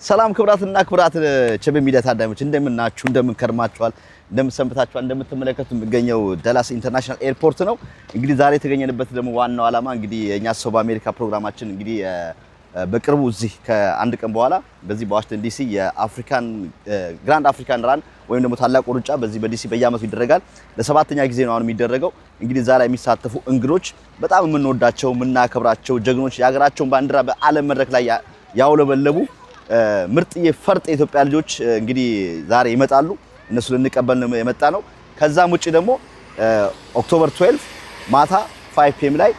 ሰላም ክብራትና ክብራት ቸቤ ሚዲያ ታዳሚዎች እንደምናችሁ እንደምንከርማችኋል እንደምሰንብታችኋል እንደምትመለከቱ የሚገኘው ዳላስ ኢንተርናሽናል ኤርፖርት ነው። እንግዲህ ዛሬ የተገኘንበት ደግሞ ዋናው ዓላማ እንግዲህ የኛ ሰው በአሜሪካ ፕሮግራማችን እንግዲህ በቅርቡ እዚህ ከአንድ ቀን በኋላ በዚህ በዋሽንግተን ዲሲ የአፍሪካን ግራንድ አፍሪካን ራን ወይም ደግሞ ታላቁ ሩጫ በዚህ በዲሲ በየዓመቱ ይደረጋል። ለሰባተኛ ጊዜ ነው አሁን የሚደረገው። እንግዲህ ዛሬ የሚሳተፉ እንግዶች በጣም የምንወዳቸው የምናከብራቸው ጀግኖች የሀገራቸውን ባንዲራ በዓለም መድረክ ላይ ያውለበለቡ ምርጥዬ ፈርጥ የኢትዮጵያ ልጆች እንግዲህ ዛሬ ይመጣሉ። እነሱ ልንቀበል ነው የመጣ ነው። ከዛም ውጪ ደግሞ ኦክቶበር 12 ማታ 5 ፒኤም ላይ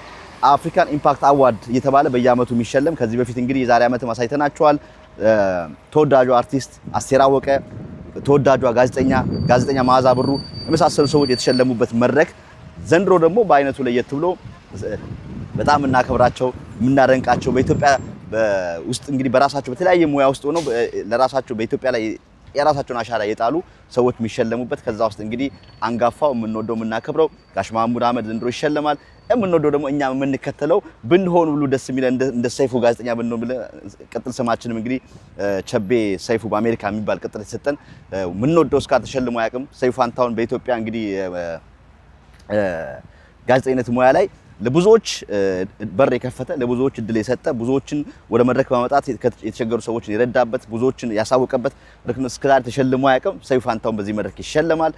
አፍሪካን ኢምፓክት አዋርድ እየተባለ በየዓመቱ የሚሸለም ከዚህ በፊት እንግዲህ የዛሬ ዓመት ማሳይተናቸዋል። ተወዳጇ አርቲስት አስቴር አወቀ፣ ተወዳጇ ጋዜጠኛ መዓዛ ብሩ የመሳሰሉ ሰዎች የተሸለሙበት መድረክ ዘንድሮ ደግሞ በአይነቱ ለየት ብሎ በጣም እናከብራቸው የምናደንቃቸው በኢትዮጵያ ውስጥ እንግዲህ በራሳቸው በተለያየ ሙያ ውስጥ ሆነው ለራሳቸው በኢትዮጵያ ላይ የራሳቸውን አሻራ የጣሉ ሰዎች የሚሸለሙበት ከዛ ውስጥ እንግዲህ አንጋፋው የምንወደው የምናከብረው ጋሽ መሐሙድ አህመድ ዘንድሮ ይሸለማል። የምንወደው ደግሞ እኛ የምንከተለው ብንሆን ሁሉ ደስ የሚለን እንደ ሰይፉ ጋዜጠኛ ብንሆን ብለ ቅጥል ስማችንም እንግዲህ ቸቤ ሰይፉ በአሜሪካ የሚባል ቅጥል የተሰጠን የምንወደው እስካሁን ተሸልሞ አያውቅም። ሰይፉ ፋንታሁን በኢትዮጵያ እንግዲህ ጋዜጠኝነት ሙያ ላይ ለብዙዎች በር የከፈተ ለብዙዎች እድል የሰጠ ብዙዎችን ወደ መድረክ በማምጣት የተቸገሩ ሰዎችን የረዳበት ብዙዎችን ያሳወቀበት እስከዛሬ ተሸልሞ አያውቅም። ሰይፉ ፋንታሁን በዚህ መድረክ ይሸለማል።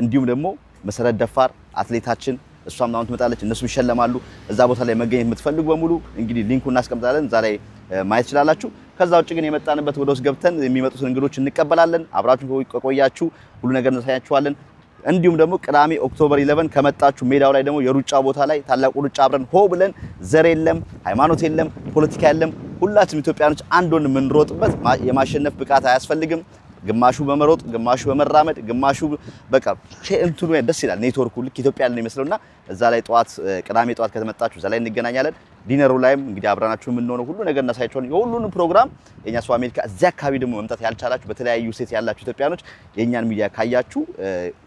እንዲሁም ደግሞ መሰረት ደፋር አትሌታችን እሷም አሁን ትመጣለች፣ እነሱም ይሸለማሉ። እዛ ቦታ ላይ መገኘት የምትፈልጉ በሙሉ እንግዲህ ሊንኩን እናስቀምጣለን፣ እዛ ላይ ማየት ትችላላችሁ። ከዛ ውጭ ግን የመጣንበት ወደ ውስጥ ገብተን የሚመጡትን እንግዶች እንቀበላለን። አብራችሁ ቆያችሁ፣ ሁሉ ነገር እናሳያችኋለን። እንዲሁም ደግሞ ቅዳሜ ኦክቶበር 11 ከመጣችሁ ሜዳው ላይ ደግሞ የሩጫ ቦታ ላይ ታላቁ ሩጫ አብረን ሆ ብለን ዘር የለም ሃይማኖት የለም ፖለቲካ የለም ሁላችንም ኢትዮጵያኖች አንድ ሆነን የምንሮጥበት የማሸነፍ ብቃት አያስፈልግም። ግማሹ በመሮጥ ግማሹ በመራመድ ግማሹ በቃ እንትኑ ደስ ይላል። ኔትወርኩ ልክ ኢትዮጵያ ያለን ይመስለውና እዛ ላይ ቅዳሜ ጧት ከተመጣችሁ እዛ ላይ እንገናኛለን። ዲነሩ ላይም እንግዲህ አብራናችሁ የምንሆነው ሁሉ ነገር እናሳያችኋለን። የሁሉንም ፕሮግራም የኛ ሰው አሜሪካ እዚያ አካባቢ ደግሞ መምጣት ያልቻላችሁ በተለያዩ ሴት ያላችሁ ኢትዮጵያኖች የኛን ሚዲያ ካያችሁ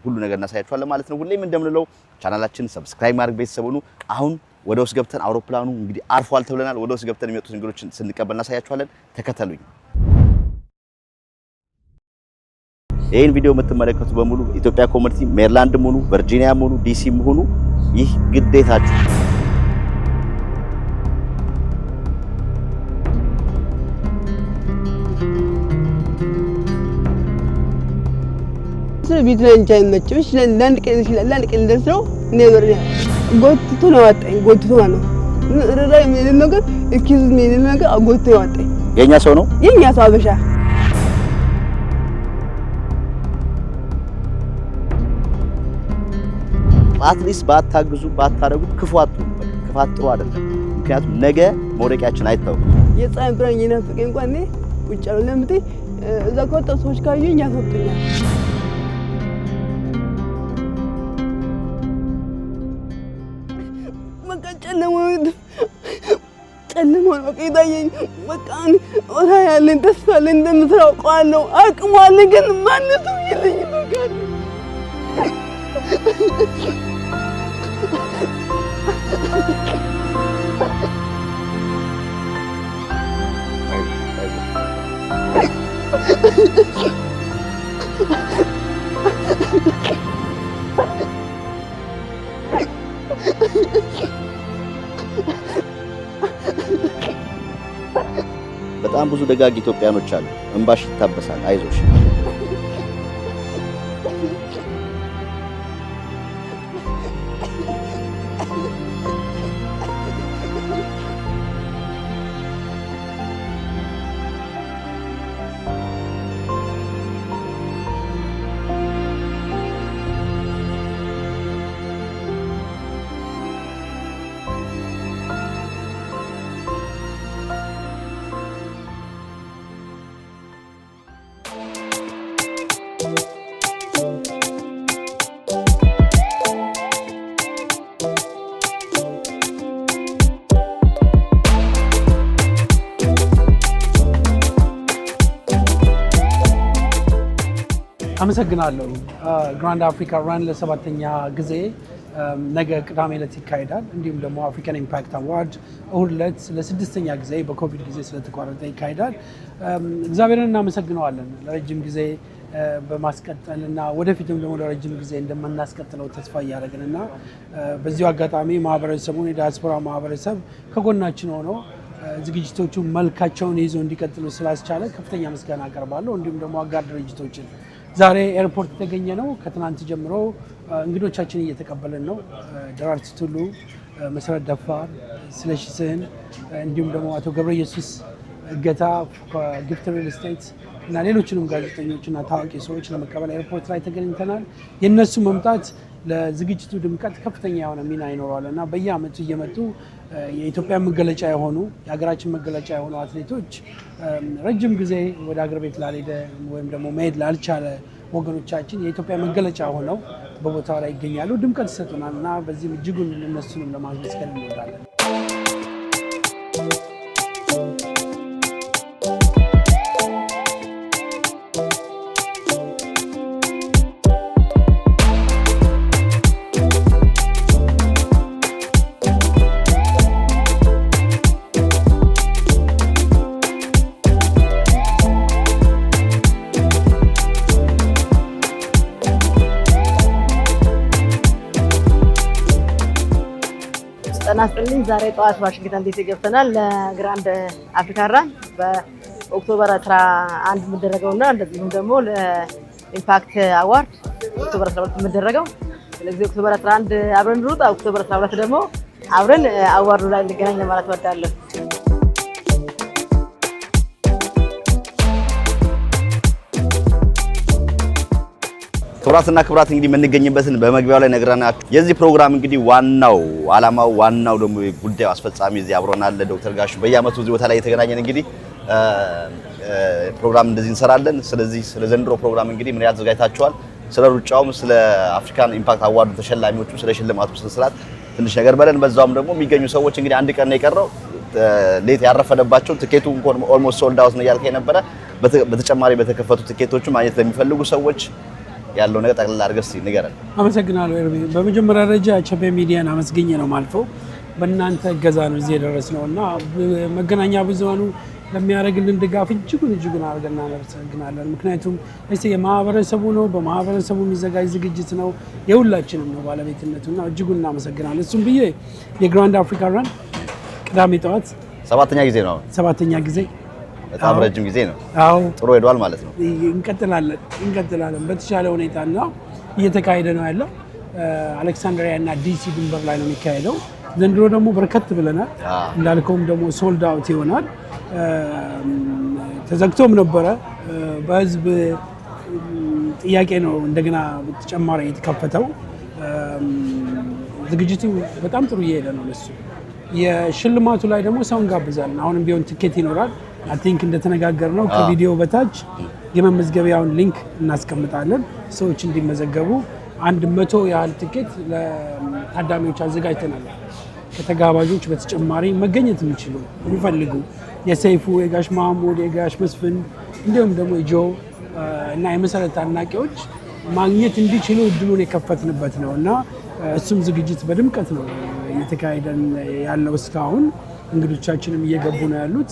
ሁሉ ነገር እናሳያችኋለን ማለት ነው። ሁሌም እንደምንለው ቻናላችንን ሰብስክራይብ ማድረግ ቤተሰብ ሁኑ። አሁን ወደ ውስጥ ገብተን አውሮፕላኑ እንግዲህ አርፏል ተብለናል። ወደ ውስጥ ገብተን የሚመጡት እንግዶችን ስንቀበል እናሳያችኋለን። ተከተሉኝ። ይሄን ቪዲዮ የምትመለከቱ በሙሉ ኢትዮጵያ ኮሚኒቲ ሜሪላንድም ሆኑ ቨርጂኒያም ሆኑ ዲሲም ሆኑ ይህ ግዴታችሁ ቤት ላይ እንጃ ይመችሽ ለአንድ ቀን ደርሰው ነበር ጎትቶ ነው ያወጣኝ። ጎትቶ ነው ረዳይ ምን ነገር እኪዝ ምን ነገር ጎትቶ ያወጣኝ። የኛ ሰው ነው የኛ ሰው አበሻ አትሊስት ባታግዙ ባታረጉ ክፋት ጥሩ አይደለም። ምክንያቱም ነገ መውደቂያችን አይታወቅም። የፀሐይ ብርሃን የናፈቀኝ እንኳን ውጭ ነው ለምት እዛ ከወጣ ሰዎች ካዩኝ ያስወጡኛል። ጨለማ ነው ይታየኝ። በቃ ወታ ያለን ተስፋ አለን እንደምትራው ቋለው አቅሙ አለ ግን ማንነቱ የለኝም። በጣም ብዙ ደጋግ ኢትዮጵያኖች አሉ። እንባሽ ይታበሳል። አይዞሽ። አመሰግናለሁ። ግራንድ አፍሪካ ራን ለሰባተኛ ጊዜ ነገ ቅዳሜ ዕለት ይካሄዳል። እንዲሁም ደግሞ አፍሪካን ኢምፓክት አዋርድ እሁድ ዕለት ለስድስተኛ ጊዜ በኮቪድ ጊዜ ስለተቋረጠ ይካሄዳል። እግዚአብሔርን እናመሰግነዋለን ለረጅም ጊዜ በማስቀጠልና ወደፊትም ደግሞ ለረጅም ጊዜ እንደምናስቀጥለው ተስፋ እያደረግንና በዚሁ አጋጣሚ ማህበረሰቡን የዲያስፖራ ማህበረሰብ ከጎናችን ሆኖ ዝግጅቶቹ መልካቸውን ይዘው እንዲቀጥሉ ስላስቻለ ከፍተኛ ምስጋና አቀርባለሁ። እንዲሁም ደግሞ አጋር ድርጅቶችን ዛሬ ኤርፖርት የተገኘ ነው። ከትናንት ጀምሮ እንግዶቻችን እየተቀበልን ነው። ደራርቱ ቱሉ፣ መሰረት ደፋር፣ ስለሺ ስህን እንዲሁም ደግሞ አቶ ገብረ ኢየሱስ እገታ ከጊፍት ሪል ስቴት እና ሌሎችንም ጋዜጠኞችና ታዋቂ ሰዎች ለመቀበል ኤርፖርት ላይ ተገኝተናል። የነሱ መምጣት ለዝግጅቱ ድምቀት ከፍተኛ የሆነ ሚና ይኖረዋል እና በየአመቱ እየመጡ የኢትዮጵያ መገለጫ የሆኑ የሀገራችን መገለጫ የሆኑ አትሌቶች ረጅም ጊዜ ወደ ሀገር ቤት ላልሄደ ወይም ደግሞ መሄድ ላልቻለ ወገኖቻችን የኢትዮጵያ መገለጫ ሆነው በቦታው ላይ ይገኛሉ፣ ድምቀት ይሰጡናል እና በዚህም እጅጉን እነሱንም ለማመስገን እንወዳለን። ናስጥልኝ ዛሬ ጠዋት ዋሽንግተን ዲሲ ገብተናል ለግራንድ አፍሪካ ራን በኦክቶበር 11 የሚደረገውና እንደዚሁም ደግሞ ለኢምፓክት አዋርድ ኦክቶበር 12 የሚደረገው። ስለዚህ ኦክቶበር 11 አብረን ሩጥ፣ ኦክቶበር 12 ደግሞ አብረን አዋርዱ ላይ እንገናኝ ማለት ወዳለሁ። ክብራትና ክብራት እንግዲህ የምንገኝበትን በመግቢያው ላይ ነግረናችሁ የዚህ ፕሮግራም እንግዲህ ዋናው ዓላማው ዋናው ደግሞ ጉዳዩ አስፈጻሚ እዚህ አብሮናል ዶክተር ጋሹ በየአመቱ እዚህ ቦታ ላይ የተገናኘን እንግዲህ ፕሮግራም እንደዚህ እንሰራለን። ስለዚህ ስለ ዘንድሮ ፕሮግራም እንግዲህ ምን ያህል ተዘጋጅታችኋል፣ ስለ ሩጫውም ስለ አፍሪካን ኢምፓክት አዋርዱ ተሸላሚዎቹ ስለ ሽልማቱ ስነስርዓት ትንሽ ነገር በለን። በዛውም ደግሞ የሚገኙ ሰዎች እንግዲህ አንድ ቀን ነው የቀረው ሌት ያረፈደባቸው ትኬቱ እንኳን ኦልሞስት ሶልድ አውት ነው ያልከኝ ነበረ። በተጨማሪ በተከፈቱ ትኬቶቹ ማግኘት ለሚፈልጉ ሰዎች ያለው ነገር ጠቅላላ አድርገህ እስኪ ንገረን። አመሰግናለሁ ኤርሚ። በመጀመሪያ ደረጃ ቸቤ ሚዲያን አመስግኜ ነው ማልፈው። በእናንተ እገዛ ነው እዚህ የደረስነው እና መገናኛ ብዙሃኑ ለሚያደርግልን ድጋፍ እጅጉን አድርገን እናመሰግናለን። ምክንያቱም የማህበረሰቡ ነው፣ በማህበረሰቡ የሚዘጋጅ ዝግጅት ነው፣ የሁላችንም ነው ባለቤትነቱ እና እጅጉን እናመሰግናለን። እሱም ብዬ የግራንድ አፍሪካ ራን ቅዳሜ ጠዋት ሰባተኛ ጊዜ ነው። ሰባተኛ ጊዜ በጣም ረጅም ጊዜ ነው። አዎ ጥሩ ሄዷል ማለት ነው። እንቀጥላለን በተሻለ ሁኔታ እና እየተካሄደ ነው ያለው። አሌክሳንድሪያ እና ዲሲ ድንበር ላይ ነው የሚካሄደው። ዘንድሮ ደግሞ በርከት ብለናል። እንዳልከውም ደግሞ ሶልድ አውት ይሆናል። ተዘግቶም ነበረ በህዝብ ጥያቄ ነው እንደገና ተጨማሪ የተከፈተው። ዝግጅቱ በጣም ጥሩ እየሄደ ነው። ለሱ የሽልማቱ ላይ ደግሞ ሰው እንጋብዛለን። አሁንም ቢሆን ትኬት ይኖራል። አይ ቲንክ እንደተነጋገርነው ከቪዲዮ በታች የመመዝገቢያውን ሊንክ እናስቀምጣለን። ሰዎች እንዲመዘገቡ 100 ያህል ትኬት ለታዳሚዎች አዘጋጅተናል። ከተጋባዦች በተጨማሪ መገኘት የሚፈልጉ የሰይፉ፣ የጋሽ ማህሙድ፣ የጋሽ መስፍን እንዲሁም ደግሞ የጆ እና የመሰረት አድናቂዎች ማግኘት እንዲችሉ እድሉን የከፈትንበት ነው እና እሱም ዝግጅት በድምቀት ነው እየተካሄደን ያለው። እስካሁን እንግዶቻችንም እየገቡ ነው ያሉት።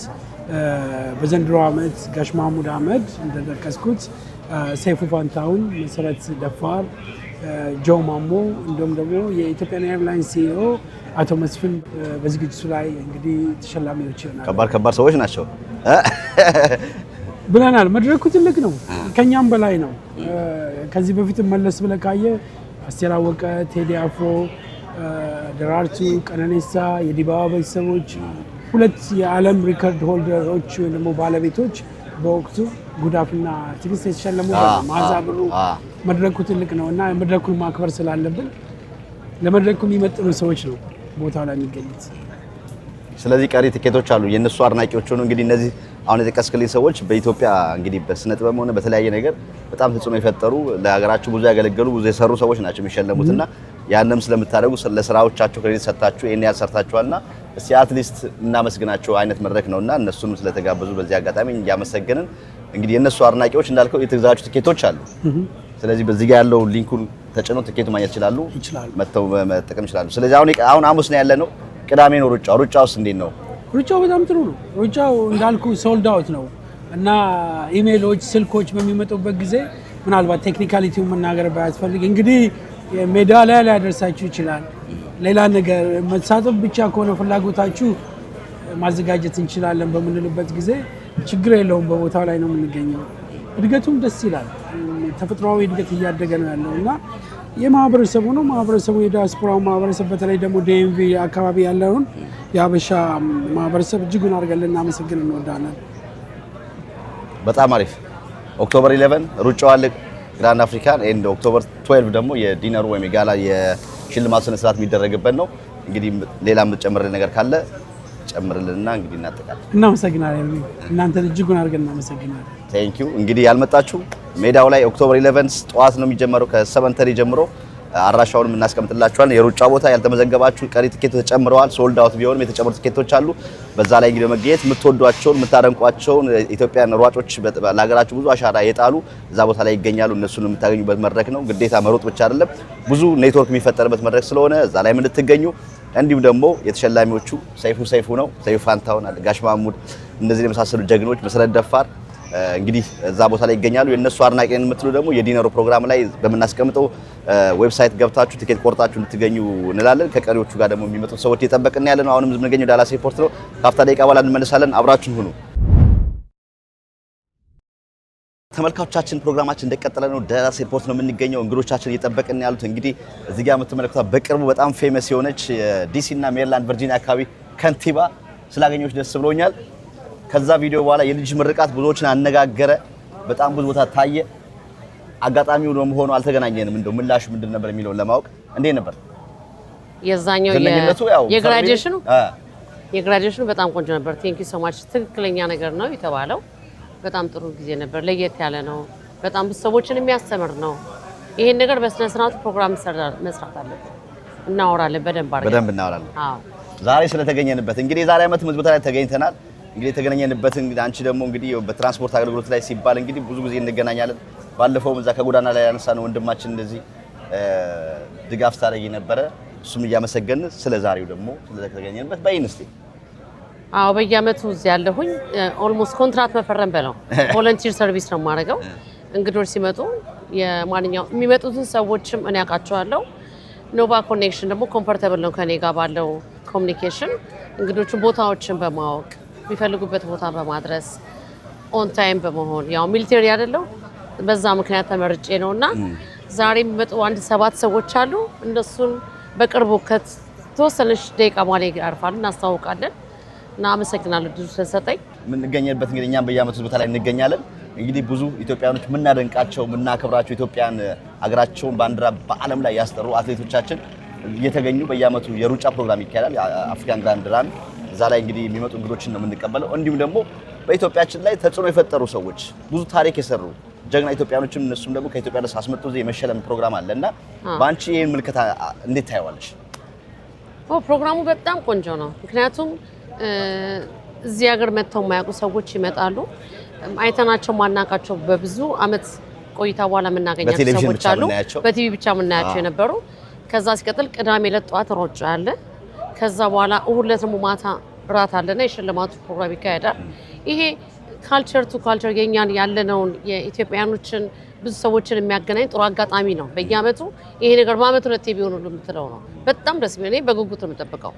በዘንድሮ ዓመት ጋሽ ማህሙድ አህመድ እንደጠቀስኩት፣ ሰይፉ ፋንታሁን፣ መሰረት ደፋር፣ ጆ ማሞ እንዲሁም ደግሞ የኢትዮጵያን ኤርላይንስ ሲኢኦ አቶ መስፍን በዝግጅቱ ላይ እንግዲህ ተሸላሚዎች ይሆናሉ። ከባድ ሰዎች ናቸው ብለናል። መድረኩ ትልቅ ነው፣ ከኛም በላይ ነው። ከዚህ በፊት መለስ ብለህ ካየህ አስቴር አወቀ፣ ቴዲ አፍሮ፣ ደራርቱ፣ ቀነኒሳ፣ የዲባባ ቤተሰቦች፣ ሁለት የዓለም ሪከርድ ሆልደሮች ወይም ደግሞ ባለቤቶች በወቅቱ ጉዳፍና ትግስት የተሸለሙ ማዛ ብሩ። መድረኩ ትልቅ ነው እና መድረኩን ማክበር ስላለብን ለመድረኩ የሚመጥኑ ሰዎች ነው ቦታው ላይ የሚገኙት። ስለዚህ ቀሪ ትኬቶች አሉ የነሱ አድናቂዎች ሆኑ እንግዲህ እነዚህ አሁን የጠቀስክልኝ ሰዎች በኢትዮጵያ እንግዲህ በስነ ጥበብ ሆነ በተለያየ ነገር በጣም ተጽዕኖ የፈጠሩ ለሀገራቸው ብዙ ያገለገሉ ብዙ የሰሩ ሰዎች ናቸው የሚሸለሙትና ያንንም ስለምታደርጉ ለስራዎቻቸው ክሬዲት ሰጣችሁ ይሄን ያህል ሰርታችኋልና እስቲ አትሊስት እናመስግናቸው አይነት መድረክ ነውና እነሱንም ስለተጋበዙ በዚህ አጋጣሚ እያመሰገንን እንግዲህ የነሱ አድናቂዎች እንዳልከው የተዘጋጁ ትኬቶች አሉ። ስለዚህ በዚህ ጋር ያለው ሊንኩን ተጭኖ ትኬቱ ማግኘት ይችላሉ፣ ይችላሉ። መተው መጠቀም ይችላሉ። ስለዚህ አሁን ሐሙስ ነው ያለነው፣ ቅዳሜ ነው ሩጫውስ እንዴት ነው? ሩጫው በጣም ጥሩ ነው። ሩጫው እንዳልኩ ሶልድ አውት ነው እና ኢሜሎች፣ ስልኮች በሚመጡበት ጊዜ ምናልባት ቴክኒካሊቲውን መናገር ባያስፈልግ እንግዲህ ሜዳሊያ ሊያደርሳችሁ ይችላል። ሌላ ነገር መሳተፍ ብቻ ከሆነ ፍላጎታችሁ ማዘጋጀት እንችላለን በምንልበት ጊዜ ችግር የለውም። በቦታው ላይ ነው የምንገኘው። እድገቱም ደስ ይላል። ተፈጥሯዊ እድገት እያደገ ነው ያለው እና የማህበረሰቡ ነው ማህበረሰቡ የዲያስፖራው ማህበረሰብ በተለይ ደግሞ ዲኤምቪ አካባቢ ያለውን የሀበሻ ማህበረሰብ እጅጉን አድርገን ልናመሰግን እንወዳለን። በጣም አሪፍ። ኦክቶበር 11 ሩጫው አለ ግራንድ አፍሪካን ኤንድ ኦክቶበር 12 ደግሞ የዲነሩ ወይም የጋላ የሽልማት ስነ ስርዓት የሚደረግበት ነው። እንግዲህ ሌላ የምትጨምርልን ነገር ካለ ጨምርልንና እንግዲህ እናጠቃለን። እናመሰግናለን። እናንተን እጅጉን አድርገን እናመሰግናለን። ቴንክ ዩ። እንግዲህ ያልመጣችሁ ሜዳው ላይ ኦክቶበር 11 ጠዋት ነው የሚጀመረው ከ7:30 ጀምሮ። አድራሻውንም እናስቀምጥላችኋለን። የሩጫ ቦታ ያልተመዘገባችሁ ቀሪ ትኬቶች ተጨምረዋል። ሶልድ አውት ቢሆንም የተጨመሩ ትኬቶች አሉ። በዛ ላይ እንግዲህ በመገኘት የምትወዷቸውን የምታደንቋቸውን ኢትዮጵያን ሯጮች ለሀገራችሁ ብዙ አሻራ የጣሉ እዛ ቦታ ላይ ይገኛሉ። እነሱን የምታገኙበት መድረክ ነው። ግዴታ መሮጥ ብቻ አይደለም፣ ብዙ ኔትወርክ የሚፈጠርበት መድረክ ስለሆነ እዛ ላይ እንድትገኙ እንዲሁም ደግሞ የተሸላሚዎቹ ሰይፉ ነው፣ ሰይፉ ፋንታውን አለ፣ ጋሽ ማሙድ፣ እነዚህ የመሳሰሉ ጀግኖች መሰረት ደፋር እንግዲህ እዛ ቦታ ላይ ይገኛሉ። የነሱ አድናቂ ነን የምትሉ ደግሞ የዲነሩ ፕሮግራም ላይ በምናስቀምጠው ዌብሳይት ገብታችሁ ትኬት ቆርጣችሁ እንድትገኙ እንላለን። ከቀሪዎቹ ጋር ደግሞ የሚመጡት ሰዎች እየጠበቅን ያለ ነው። አሁንም የምንገኘው ዳላስ ኤርፖርት ነው። ካፍታ ደቂቃ በኋላ እንመለሳለን። አብራችሁን ሁኑ። ተመልካቾቻችን ፕሮግራማችን እንደቀጠለ ነው። ዳላስ ኤርፖርት ነው የምንገኘው። እንግዶቻችን እየጠበቅን ያሉት እንግዲህ እዚህ ጋር የምትመለከቷት በቅርቡ በጣም ፌመስ የሆነች ዲሲ እና ሜሪላንድ ቨርጂኒያ አካባቢ ከንቲባ ስላገኘሁሽ ደስ ብሎኛል። ከዛ ቪዲዮ በኋላ የልጅ ምርቃት ብዙዎችን አነጋገረ። በጣም ብዙ ቦታ ታየ። አጋጣሚው ነው ሆኖ አልተገናኘንም። እንደው ምላሽ ምንድን ነበር የሚለውን ለማወቅ እንዴት ነበር የዛኛው የግራጁዌሽኑ በጣም ቆንጆ ነበር። ቴንክ ዩ ሶ ማች። ትክክለኛ ነገር ነው የተባለው። በጣም ጥሩ ጊዜ ነበር። ለየት ያለ ነው። በጣም ብዙ ሰዎችን የሚያስተምር ነው። ይሄን ነገር በስነ ስርዓቱ ፕሮግራም መስራት አለብን። እናወራለን፣ በደንብ እናወራለን። አዎ ዛሬ ስለተገኘንበት እንግዲህ የዛሬ ዓመት ቦታ ላይ ተገኝተናል። እንግዲህ የተገናኘንበት እንግዲህ አንቺ ደግሞ እንግዲህ በትራንስፖርት አገልግሎት ላይ ሲባል እንግዲህ ብዙ ጊዜ እንገናኛለን። ባለፈውም እዛ ከጎዳና ላይ ያነሳነው ወንድማችን እንደዚህ ድጋፍ ስታደርጊ ነበረ። እሱም እያመሰገን ስለ ዛሬው ደግሞ ስለተገኘንበት በይን እስቲ። አዎ በየዓመቱ እዚህ ያለሁኝ ኦልሞስት ኮንትራት መፈረም በለው ቮለንቲር ሰርቪስ ነው የማደርገው። እንግዶች ሲመጡ የማንኛውም የሚመጡትን ሰዎችም እኔ አውቃቸዋለሁ። ኖቫ ኮኔክሽን ደግሞ ኮምፎርታብል ነው ከኔ ጋር ባለው ኮሚኒኬሽን እንግዶቹን ቦታዎችን በማወቅ የሚፈልጉበት ቦታ በማድረስ ኦን ታይም በመሆን ያው ሚሊተሪ አይደለው በዛ ምክንያት ተመርጬ ነውና ዛሬ የሚመጡ 7 ሰዎች አሉ። እነሱን በቅርቡ ከተወሰነች ደቂቃ በኋላ ያርፋሉ፣ እናስተዋውቃለን። እና አመሰግናለሁ ድል ስለሰጠኝ። የምንገኝበት እንግዲህ እኛም በየዓመቱ ቦታ ላይ እንገኛለን። እንግዲህ ብዙ ኢትዮጵያኖች የምናደንቃቸው የምናከብራቸው ኢትዮጵያን ሀገራቸውን ባንዲራ በዓለም ላይ ያስጠሩ አትሌቶቻችን እየተገኙ በየዓመቱ የሩጫ ፕሮግራም ይካሄዳል። አፍሪካን ግራንድ ራን እዛ ላይ እንግዲህ የሚመጡ እንግዶችን ነው የምንቀበለው። እንዲሁም ደግሞ በኢትዮጵያችን ላይ ተጽዕኖ የፈጠሩ ሰዎች ብዙ ታሪክ የሰሩ ጀግና ኢትዮጵያኖችም እነሱም ደግሞ ከኢትዮጵያ ድረስ አስመጥቶ እዚህ የመሸለም ፕሮግራም አለና በአንቺ ይሄን ምልከታ እንዴት ታየዋለሽ? ፕሮግራሙ በጣም ቆንጆ ነው። ምክንያቱም እዚህ ሀገር መጥተው የማያውቁ ሰዎች ይመጣሉ። አይተናቸው ማናቃቸው በብዙ አመት ቆይታ በኋላ የምናገኛቸው ሰዎች አሉ። በቲቪ ብቻ የምናያቸው የነበሩ። ከዛ ሲቀጥል ቅዳሜ ዕለት ጠዋት ሮጫ አለ። ከዛ በኋላ እሁድ ዕለት ደግሞ ማታ ራት አለና የሽልማቱ ፕሮግራም ይካሄዳል። ይሄ ካልቸር ቱ ካልቸር የኛን ያለነውን የኢትዮጵያኖችን ብዙ ሰዎችን የሚያገናኝ ጥሩ አጋጣሚ ነው። በየአመቱ ይሄ ነገር በአመት ሁለቴ ቢሆን ሁሉ የምትለው ነው። በጣም ደስ የሚል በጉጉት ነው የምጠብቀው።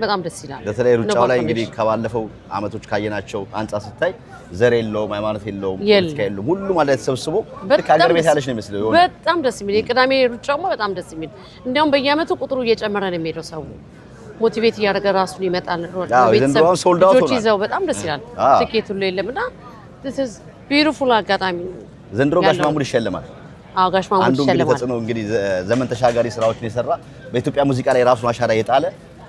በጣም ደስ ይላል። በተለይ ሩጫው ላይ እንግዲህ ከባለፈው አመቶች ካየናቸው አንጻር ስታይ ዘር የለውም፣ ሃይማኖት የለውም፣ ፖለቲካ የለውም። ሁሉም ማለት ተሰብስቦ ከሀገር ቤት ያለች ነው የሚመስለው። በጣም ደስ የሚል የቅዳሜ ሩጫው በጣም ደስ የሚል እንዲያውም በየአመቱ ቁጥሩ እየጨመረ ነው የሚሄደው። ሰው ሞቲቬት እያደረገ ራሱን ይመጣል። ቤተሰብ ልጆች ይዘው በጣም ደስ ይላል። ትኬት ሁሉ የለምና this is beautiful አጋጣሚ። ዘንድሮ ጋሽ ማሙድ ይሸለማል። አዎ ጋሽ ማሙድ ይሸለማል። አንዱ ተጽዕኖ እንግዲህ ዘመን ተሻጋሪ ስራዎችን የሰራ በኢትዮጵያ ሙዚቃ ላይ ራሱን አሻራ የጣለ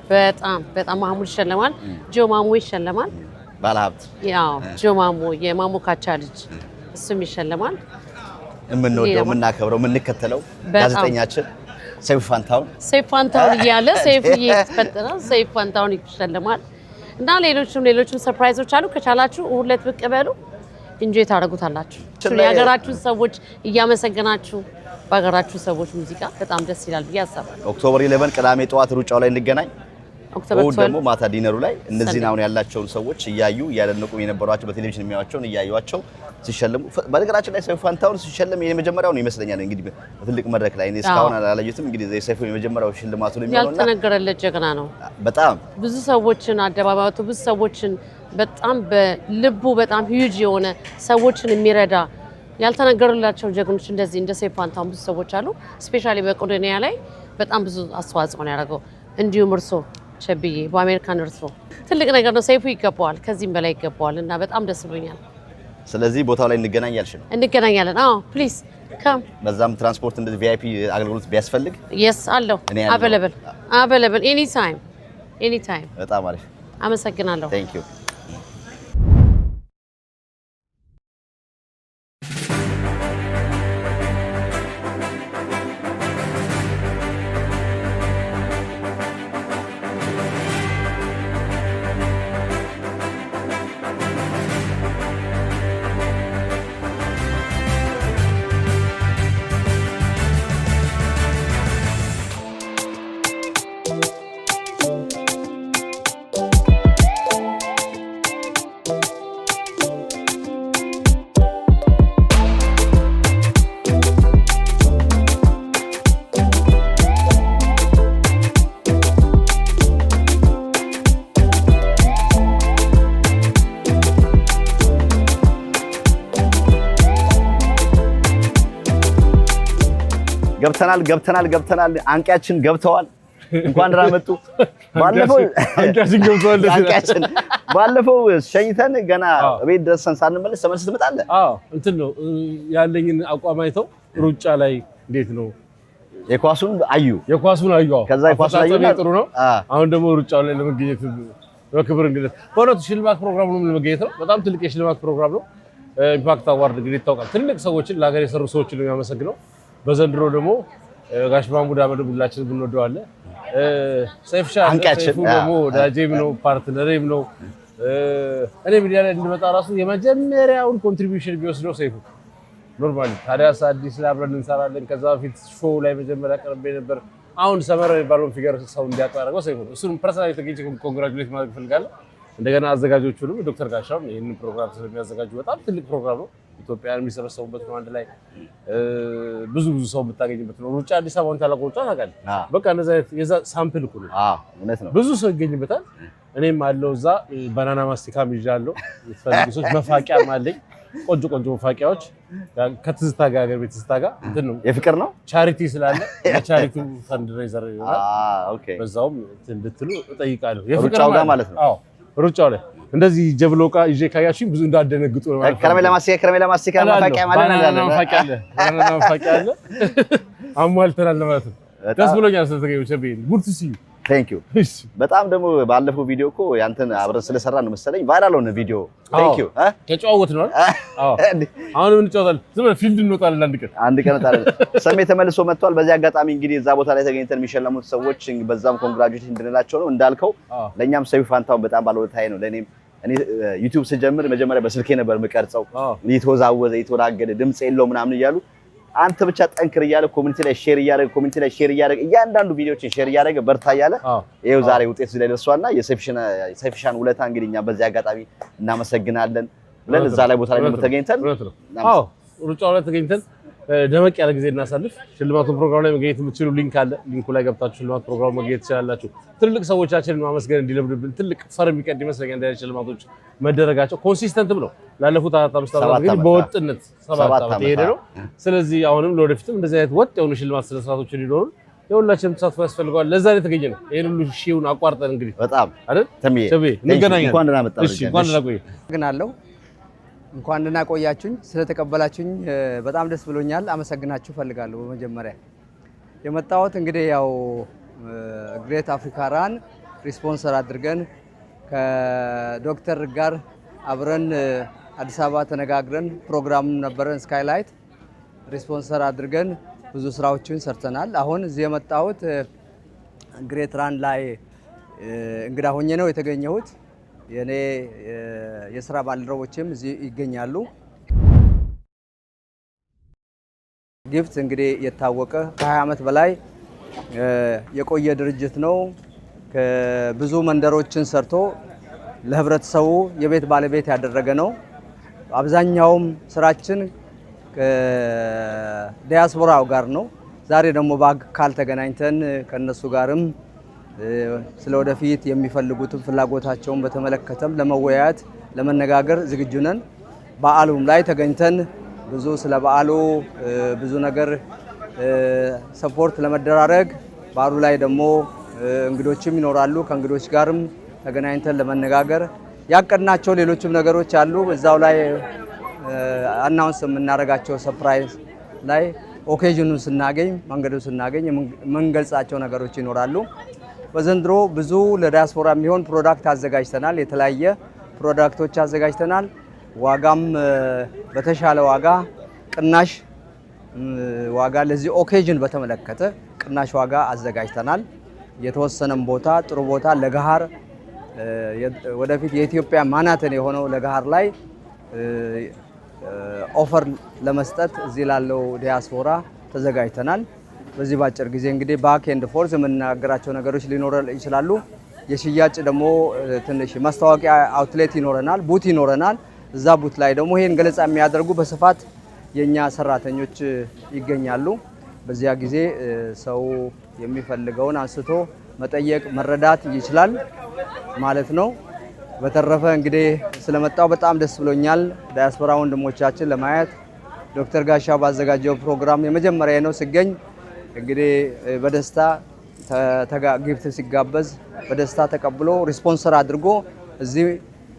በጣም ማሙድ ይሸለማል። ጆ ማሙ ይሸለማል። ባለሀብት ያው ጆ ማሙ የማሙ ካቻ ልጅ እሱም ይሸለማል። የምንወደው የምናከብረው የምንከተለው ጋዜጠኛችን ሰይፉ ፋንታውን እያለ ሰይፉ እየተፈጠረ ሰይፉ ፋንታውን ይሸለማል። እና ሌሎችም ሰርፕራይዞች አሉ። ከቻላችሁ እሁድ ዕለት ብቅ በሉ። ኢንጆይ ታደርጉታላችሁ። የሀገራችሁ ሰዎች እያመሰገናችሁ በሀገራችሁ ሰዎች ሙዚቃ በጣም ደስ ይላል ብዬ አስባለሁ። ኦክቶበር 11 ቅዳሜ ጠዋት ሩጫው ላይ እንገናኝ። ኦክቶበር 12 ደግሞ ማታ ዲነሩ ላይ እነዚህን አሁን ያላቸውን ሰዎች እያደነቁ የነበሯቸው በቴሌቪዥን የሚያዩዋቸውን እያዩዋቸው ሲሸለሙ፣ በነገራችን ላይ ሰይፉ ፋንታሁን ሲሸለም የመጀመሪያው ነው ይመስለኛል። እንግዲህ በትልቅ መድረክ ላይ እኔ እስካሁን አላየሁትም። እንግዲህ ሰይፉ የመጀመሪያው ሽልማቱ ነው የሚሆነውና ያልተነገረለት ጀግና ነው። በጣም ብዙ ሰዎችን አደባባቱ ብዙ ሰዎችን በጣም በልቡ በጣም ሂዩጅ የሆነ ሰዎችን የሚረዳ ያልተነገረላቸው ጀግኖች እንደዚህ እንደ ሰይፉ ፋንታሁን ብዙ ሰዎች አሉ። ስፔሻሊ በመቄዶንያ ላይ በጣም ብዙ አስተዋጽኦ ነው ያደረገው። እንዲሁም እርሶ ቸብዬ በአሜሪካን እርሶ ትልቅ ነገር ነው። ሰይፉ ይገባዋል፣ ከዚህም በላይ ይገባዋል እና በጣም ደስ ብሎኛል። ስለዚህ ቦታው ላይ እንገናኝ ያልሽ ነው? እንገናኛለን። አዎ ፕሊዝ ካም። በዛም ትራንስፖርት እንደዚህ ቪአይፒ አገልግሎት ቢያስፈልግ የስ አለው አቬለብል ኤኒ ታይም። በጣም አሪፍ አመሰግናለሁ። ቴንክ ዩ። ገብተናል። አንቂያችን ገብተዋል። እንኳን ደህና መጡ። ባለፈው ሸኝተን ገና ቤት ደርሰን ሳንመለስ ተመልሰህ ትመጣለህ። እንትን ነው ያለኝን አቋም አይተው ሩጫ ላይ እንዴት ነው የኳሱን አዩ። ከዛ የኳሱን አዩ ጥሩ ነው። አሁን ደግሞ ሩጫው ላይ ለመገኘት በክብር እንግዲህ በእውነቱ ሽልማት ፕሮግራም ነው ለመገኘት ነው። በጣም ትልቅ የሽልማት ፕሮግራም ነው። ኢምፓክት አዋርድ እንግዲህ ይታወቃል። ትልቅ ሰዎችን ለሀገር የሰሩ ሰዎችን ነው የሚያመሰግነው። በዘንድሮ ደግሞ ጋሽ ማሙድ አመድ ሁላችንም ብንወደዋለን። ሰይፉ ደግሞ ወዳጄም ነው ፓርትነሬም ነው። እኔ ሚዲያ ላይ እንድመጣ ራሱ የመጀመሪያውን ኮንትሪቢዩሽን ቢወስደው ሰይፉ ኖርማሊ። ታዲያስ አዲስ ላይ አብረን እንሰራለን። ከዛ በፊት ሾው ላይ መጀመሪያ ቀርቤ ነበር። አሁን ሰመረ የሚባለውን ፊገር ሰው እንዲያውቀው ያደረገው ሰይፉ ነው። እሱንም ፐርሰናሊ ተገኝቼ ኮንግራቹሌት ማድረግ እፈልጋለሁ። እንደገና አዘጋጆቹንም ዶክተር ጋሻውን ይህንን ፕሮግራም ስለሚያዘጋጁ በጣም ትልቅ ፕሮግራም ነው። ኢትዮጵያን የሚሰበሰቡበት ነው። አንድ ላይ ብዙ ሰው የምታገኝበት ነው። ሩጫ አዲስ አበባን ታላቁ ሩጫ ታውቃለህ። በቃ እንደዛ የዛ ሳምፕል እኮ ነው። እውነት ነው። ብዙ ሰው ይገኝበታል። እኔም አለው እዛ ባናና ማስቲካም ይዣለሁ። የተፈለጉ ሰዎች መፋቂያም አለኝ። ቆንጆ መፋቂያዎች ከትዝታ ጋር ሀገር ቤት ትዝታ ጋር እንትን ነው የፍቅር ነው ቻሪቲ ስላለ የቻሪቲው ፈንድሬዘር ይሆናል። በዛውም እንድትሉ እጠይቃለሁ። የፍቅር ጋር ማለት ነው። ሩጫው ላይ እንደዚህ ጀብሎ ዕቃ ይዤ ካያችሁኝ ብዙ እንዳደነግጡ ነው ማለት ነው። ከረሜላ ማስቲካ መፋቂያ ማለት ነው። መፋቂያ አለ አሟልተናል ማለት ነው። ደስ ብሎኛል ስለተገኘሁ ቸቤ። ጉድ ቱ ሲ ዩ ቴንክ ዩ። በጣም ደግሞ ባለፈው ቪዲዮ እኮ ያንተን አብረን ስለሰራን ነው መሰለኝ ቫይራል ሆነ ቪዲዮ። ቴንክ ዩ። ተጫወት ነው። አሁንም እንጫወታለን። ዝም ብለን ፊልድ እንወጣለን አንድ ቀን ታዲያ ሰሜ ተመልሶ መጥቷል። በዚህ አጋጣሚ እንግዲህ እዛ ቦታ ላይ ተገኝተን የሚሸለሙት ሰዎች በዛም ኮንግራጁሌሽን እንድንላቸው ነው። እንዳልከው ለእኛም ሰይፉ ፋንታሁን በጣም ባለውለታዬ ነው። ለእኔም እኔ ዩቲዩብ ስጀምር መጀመሪያ በስልኬ ነበር የምቀርጸው። እየተወዛወዘ እየተወራገደ ድምፅ የለው ምናምን እያሉ አንተ ብቻ ጠንክር እያለ ኮሚኒቲ ላይ ሼር እያደረገ እያንዳንዱ ቪዲዮችን ሼር እያደረገ በርታ እያለ ይኸው ዛሬ ውጤት ላይ ደርሷልና የሰይፍሻን ውለታ እንግዲህ እኛ በዚህ አጋጣሚ እናመሰግናለን ብለን እዛ ላይ ቦታ ላይ ተገኝተን ሩጫው ላይ ተገኝተን ደመቅ ያለ ጊዜ እናሳልፍ። ሽልማቱን ፕሮግራም ላይ መገኘት የምትችሉ ሊንክ አለ። ሊንኩ ላይ ገብታችሁ ሽልማት ፕሮግራም መገኘት ትችላላችሁ። ትልቅ ሰዎቻችንን ማመስገን እንዲለምድብን ትልቅ ፈር የሚቀድ ይመስለኛል። እንደዚህ ሽልማቶች መደረጋቸው ኮንሲስተንትም ነው። ላለፉት 4-5 ዓመታት እንግዲህ በወጥነት 7 ዓመት የሄደ ነው። ስለዚህ አሁንም ለወደፊትም እንደዚህ አይነት ወጥ የሆኑ ሽልማት ስነ ስርዓቶች እንዲኖሩ የሁላችንም ተሳትፎ ያስፈልገዋል። ለዛ ላይ ተገኘ ነው። ይሄን ሁሉ ሺውን አቋርጠን እንግዲህ በጣም አይደል ተምዬ እንገናኛለን። እንኳን ደህና መጣህ። እሺ እንኳን ደህና ቆየህ። አመሰግናለሁ። እንኳን ደህና ቆያችሁኝ። ስለተቀበላችሁኝ በጣም ደስ ብሎኛል። አመሰግናችሁ ፈልጋለሁ። በመጀመሪያ የመጣሁት እንግዲህ ያው ግሬት አፍሪካ ራን ሪስፖንሰር አድርገን ከዶክተር ጋር አብረን አዲስ አበባ ተነጋግረን ፕሮግራም ነበረን። ስካይላይት ሪስፖንሰር አድርገን ብዙ ስራዎችን ሰርተናል። አሁን እዚህ የመጣሁት ግሬት ራን ላይ እንግዳ ሆኜ ነው የተገኘሁት። የኔ የስራ ባልደረቦችም እዚህ ይገኛሉ። ጊፍት እንግዲህ የታወቀ ከ20 ዓመት በላይ የቆየ ድርጅት ነው። ብዙ መንደሮችን ሰርቶ ለህብረተሰቡ የቤት ባለቤት ያደረገ ነው። አብዛኛውም ስራችን ከዲያስፖራው ጋር ነው። ዛሬ ደግሞ በአካል ተገናኝተን ከነሱ ጋርም ስለወደፊት የሚፈልጉትን ፍላጎታቸውን በተመለከተም ለመወያየት ለመነጋገር ዝግጁ ነን። በዓሉም ላይ ተገኝተን ብዙ ስለ በዓሉ ብዙ ነገር ሰፖርት ለመደራረግ በዓሉ ላይ ደግሞ እንግዶችም ይኖራሉ። ከእንግዶች ጋርም ተገናኝተን ለመነጋገር ያቀድናቸው ሌሎችም ነገሮች አሉ። እዛው ላይ አናውንስ የምናደርጋቸው ሰርፕራይዝ ላይ ኦኬዥኑን ስናገኝ መንገዱን ስናገኝ የምንገልጻቸው ነገሮች ይኖራሉ። በዘንድሮ ብዙ ለዲያስፖራ የሚሆን ፕሮዳክት አዘጋጅተናል። የተለያየ ፕሮዳክቶች አዘጋጅተናል። ዋጋም በተሻለ ዋጋ ቅናሽ ዋጋ ለዚህ ኦኬዥን በተመለከተ ቅናሽ ዋጋ አዘጋጅተናል። የተወሰነም ቦታ ጥሩ ቦታ ለገሃር ወደፊት የኢትዮጵያ ማናተን የሆነው ለገሃር ላይ ኦፈር ለመስጠት እዚህ ላለው ዲያስፖራ ተዘጋጅተናል። በዚህ ባጭር ጊዜ እንግዲህ ባክ ኤንድ ፎርዝ የምናገራቸው ነገሮች ሊኖሩ ይችላሉ። የሽያጭ ደግሞ ትንሽ ማስታወቂያ አውትሌት ይኖረናል፣ ቡት ይኖረናል። እዛ ቡት ላይ ደግሞ ይሄን ገለጻ የሚያደርጉ በስፋት የኛ ሰራተኞች ይገኛሉ። በዚያ ጊዜ ሰው የሚፈልገውን አንስቶ መጠየቅ መረዳት ይችላል ማለት ነው። በተረፈ እንግዲህ ስለመጣው በጣም ደስ ብሎኛል። ዲያስፖራ ወንድሞቻችን ለማየት ዶክተር ጋሻው ባዘጋጀው ፕሮግራም የመጀመሪያ ነው ሲገኝ እንግዲህ በደስታ ጊፍት ሲጋበዝ በደስታ ተቀብሎ ሪስፖንሰር አድርጎ እዚህ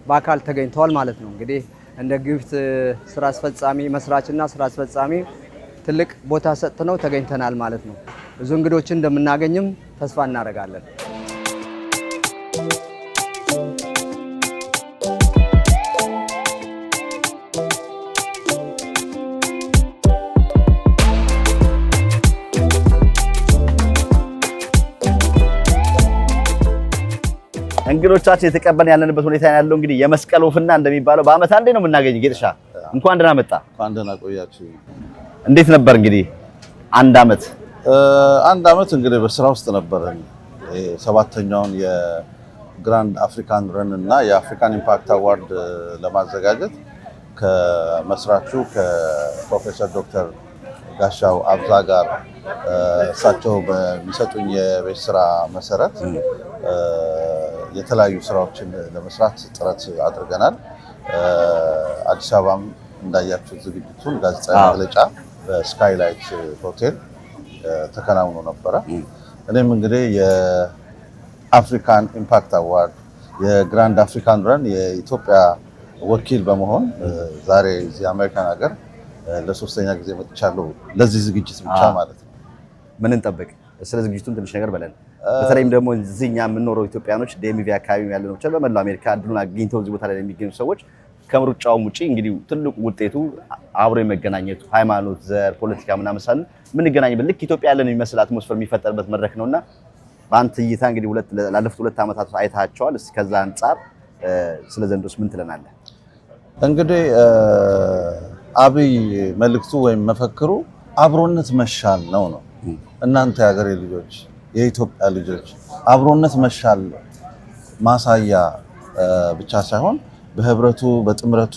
በአካል ተገኝተዋል ማለት ነው። እንግዲህ እንደ ጊፍት ስራ አስፈጻሚ መስራችና ስራ አስፈጻሚ ትልቅ ቦታ ሰጥተነው ተገኝተናል ማለት ነው። ብዙ እንግዶችን እንደምናገኝም ተስፋ እናደርጋለን። እንግዶቻችን የተቀበልን ያለንበት ሁኔታ ያለው እንግዲህ የመስቀል ወፍና እንደሚባለው በአመት አንዴ ነው የምናገኝ። ጌጥሻ እንኳን ደህና መጣ። እንኳን ደህና ቆያችሁ። እንዴት ነበር እንግዲህ አንድ አመት እንግዲህ በስራ ውስጥ ነበርን። ሰባተኛውን የግራንድ አፍሪካን ረን እና የአፍሪካን ኢምፓክት አዋርድ ለማዘጋጀት ከመስራቹ ከፕሮፌሰር ዶክተር ጋሻው አብዛ ጋር እሳቸው በሚሰጡኝ የቤት ስራ መሰረት የተለያዩ ስራዎችን ለመስራት ጥረት አድርገናል። አዲስ አበባም እንዳያችሁት ዝግጅቱን ጋዜጣዊ መግለጫ በስካይላይት ሆቴል ተከናውኖ ነበረ። እኔም እንግዲህ የአፍሪካን ኢምፓክት አዋርድ የግራንድ አፍሪካን ረን የኢትዮጵያ ወኪል በመሆን ዛሬ እዚህ አሜሪካን ሀገር ለሶስተኛ ጊዜ መጥቻለሁ። ለዚህ ዝግጅት ብቻ ማለት ነው። ምን እንጠብቅ? ስለ ዝግጅቱም ትንሽ ነገር በለን። በተለይም ደግሞ እዚህኛ የምንኖረው ኢትዮጵያኖች ዴሚቪ አካባቢ ያለነው ብቻ በመላው አሜሪካ እድሉን አግኝተው እዚህ ቦታ ላይ የሚገኙ ሰዎች ከምሩጫውም ውጪ እንግዲህ ትልቁ ውጤቱ አብሮ የመገናኘቱ ሃይማኖት፣ ዘር፣ ፖለቲካ ምናምን ሳይሆን የምንገናኝበት ልክ ኢትዮጵያ ያለን የሚመስል አትሞስፌር የሚፈጠርበት መድረክ ነውና በአንተ እይታ እንግዲህ ላለፉት 2 ዓመታት አይታቸዋል። እስኪ ከዛ አንጻር ስለ ዘንድሮስ ምን ትለናለህ? እንግዲህ አብይ መልእክቱ ወይም መፈክሩ አብሮነት መሻል ነው። እናንተ የሀገሬ ልጆች የኢትዮጵያ ልጆች አብሮነት መሻል ማሳያ ብቻ ሳይሆን በህብረቱ በጥምረቱ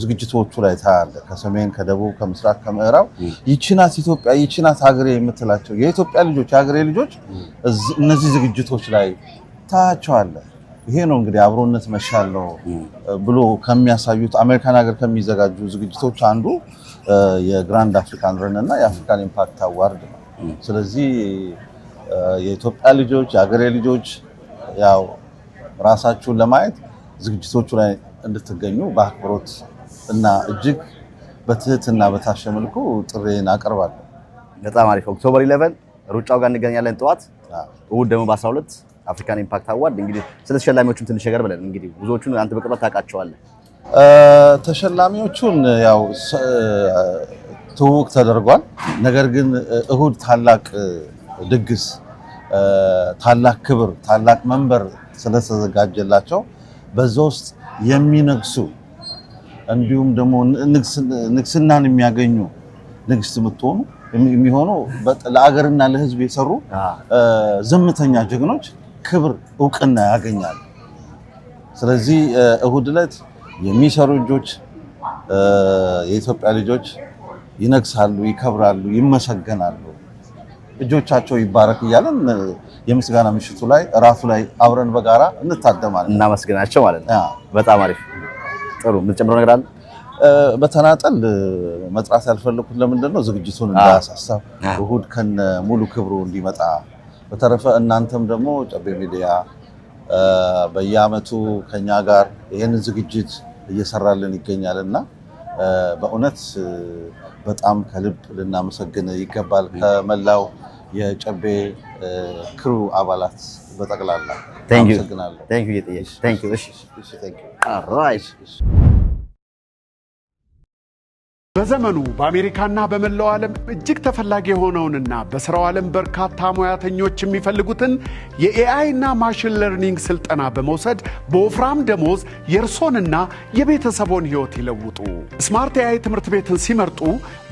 ዝግጅቶቹ ላይ ታያለ። ከሰሜን ከደቡብ ከምስራቅ ከምዕራብ ይቺናት ኢትዮጵያ ይቺናት ሀገሬ የምትላቸው የኢትዮጵያ ልጆች የሀገሬ ልጆች እነዚህ ዝግጅቶች ላይ ታያቸዋለ። ይሄ ነው እንግዲህ አብሮነት መሻል ነው ብሎ ከሚያሳዩት አሜሪካን ሀገር ከሚዘጋጁ ዝግጅቶች አንዱ የግራንድ አፍሪካን ረን እና የአፍሪካን ኢምፓክት አዋርድ ነው። ስለዚህ የኢትዮጵያ ልጆች የሀገሬ ልጆች ያው ራሳችሁን ለማየት ዝግጅቶቹ ላይ እንድትገኙ በአክብሮት እና እጅግ በትህትና በታሸ መልኩ ጥሬን አቀርባለሁ። በጣም አሪፍ። ኦክቶበር 11 ሩጫው ጋር እንገናኛለን ጠዋት። እሑድ ደግሞ በ12 አፍሪካን ኢምፓክት አዋርድ። እንግዲህ ስለ ተሸላሚዎቹም ትንሽ ነገር በለን። እንግዲህ ብዙዎቹን አንተ በቅርበት ታውቃቸዋለህ። ተሸላሚዎቹን ያው ትውውቅ ተደርጓል። ነገር ግን እሑድ ታላቅ ድግስ፣ ታላቅ ክብር፣ ታላቅ መንበር ስለተዘጋጀላቸው በዛ ውስጥ የሚነግሱ እንዲሁም ደግሞ ንግስናን የሚያገኙ ንግስት የምትሆኑ የሚሆኑ ለአገርና ለህዝብ የሰሩ ዘመተኛ ጀግኖች ክብር እውቅና ያገኛሉ። ስለዚህ እሁድ ዕለት የሚሰሩ ልጆች የኢትዮጵያ ልጆች ይነግሳሉ፣ ይከብራሉ፣ ይመሰገናሉ። እጆቻቸው ይባረክ እያለን የምስጋና ምሽቱ ላይ ራቱ ላይ አብረን በጋራ እንታደማለን። እናመስግናቸው ማለት ነው። በጣም አሪፍ ጥሩ። የምትጨምረው ነገር አለ? በተናጠል መጥራት ያልፈለኩት ለምንድን ነው ዝግጅቱን እንዳያሳሳብ እሁድ ከነ ሙሉ ክብሩ እንዲመጣ። በተረፈ እናንተም ደግሞ ጨቤ ሚዲያ በየዓመቱ ከኛ ጋር ይህንን ዝግጅት እየሰራልን ይገኛልና በእውነት በጣም ከልብ ልናመሰግን ይገባል። ከመላው የጨቤ ክሩ አባላት በጠቅላላ አመሰግናለሁ። Thank you. All right. በዘመኑ በአሜሪካና በመላው ዓለም እጅግ ተፈላጊ የሆነውንና በስራው ዓለም በርካታ ሙያተኞች የሚፈልጉትን የኤአይ እና ማሽን ለርኒንግ ስልጠና በመውሰድ በወፍራም ደሞዝ የእርሶንና የቤተሰቦን ህይወት ይለውጡ። ስማርት ኤአይ ትምህርት ቤትን ሲመርጡ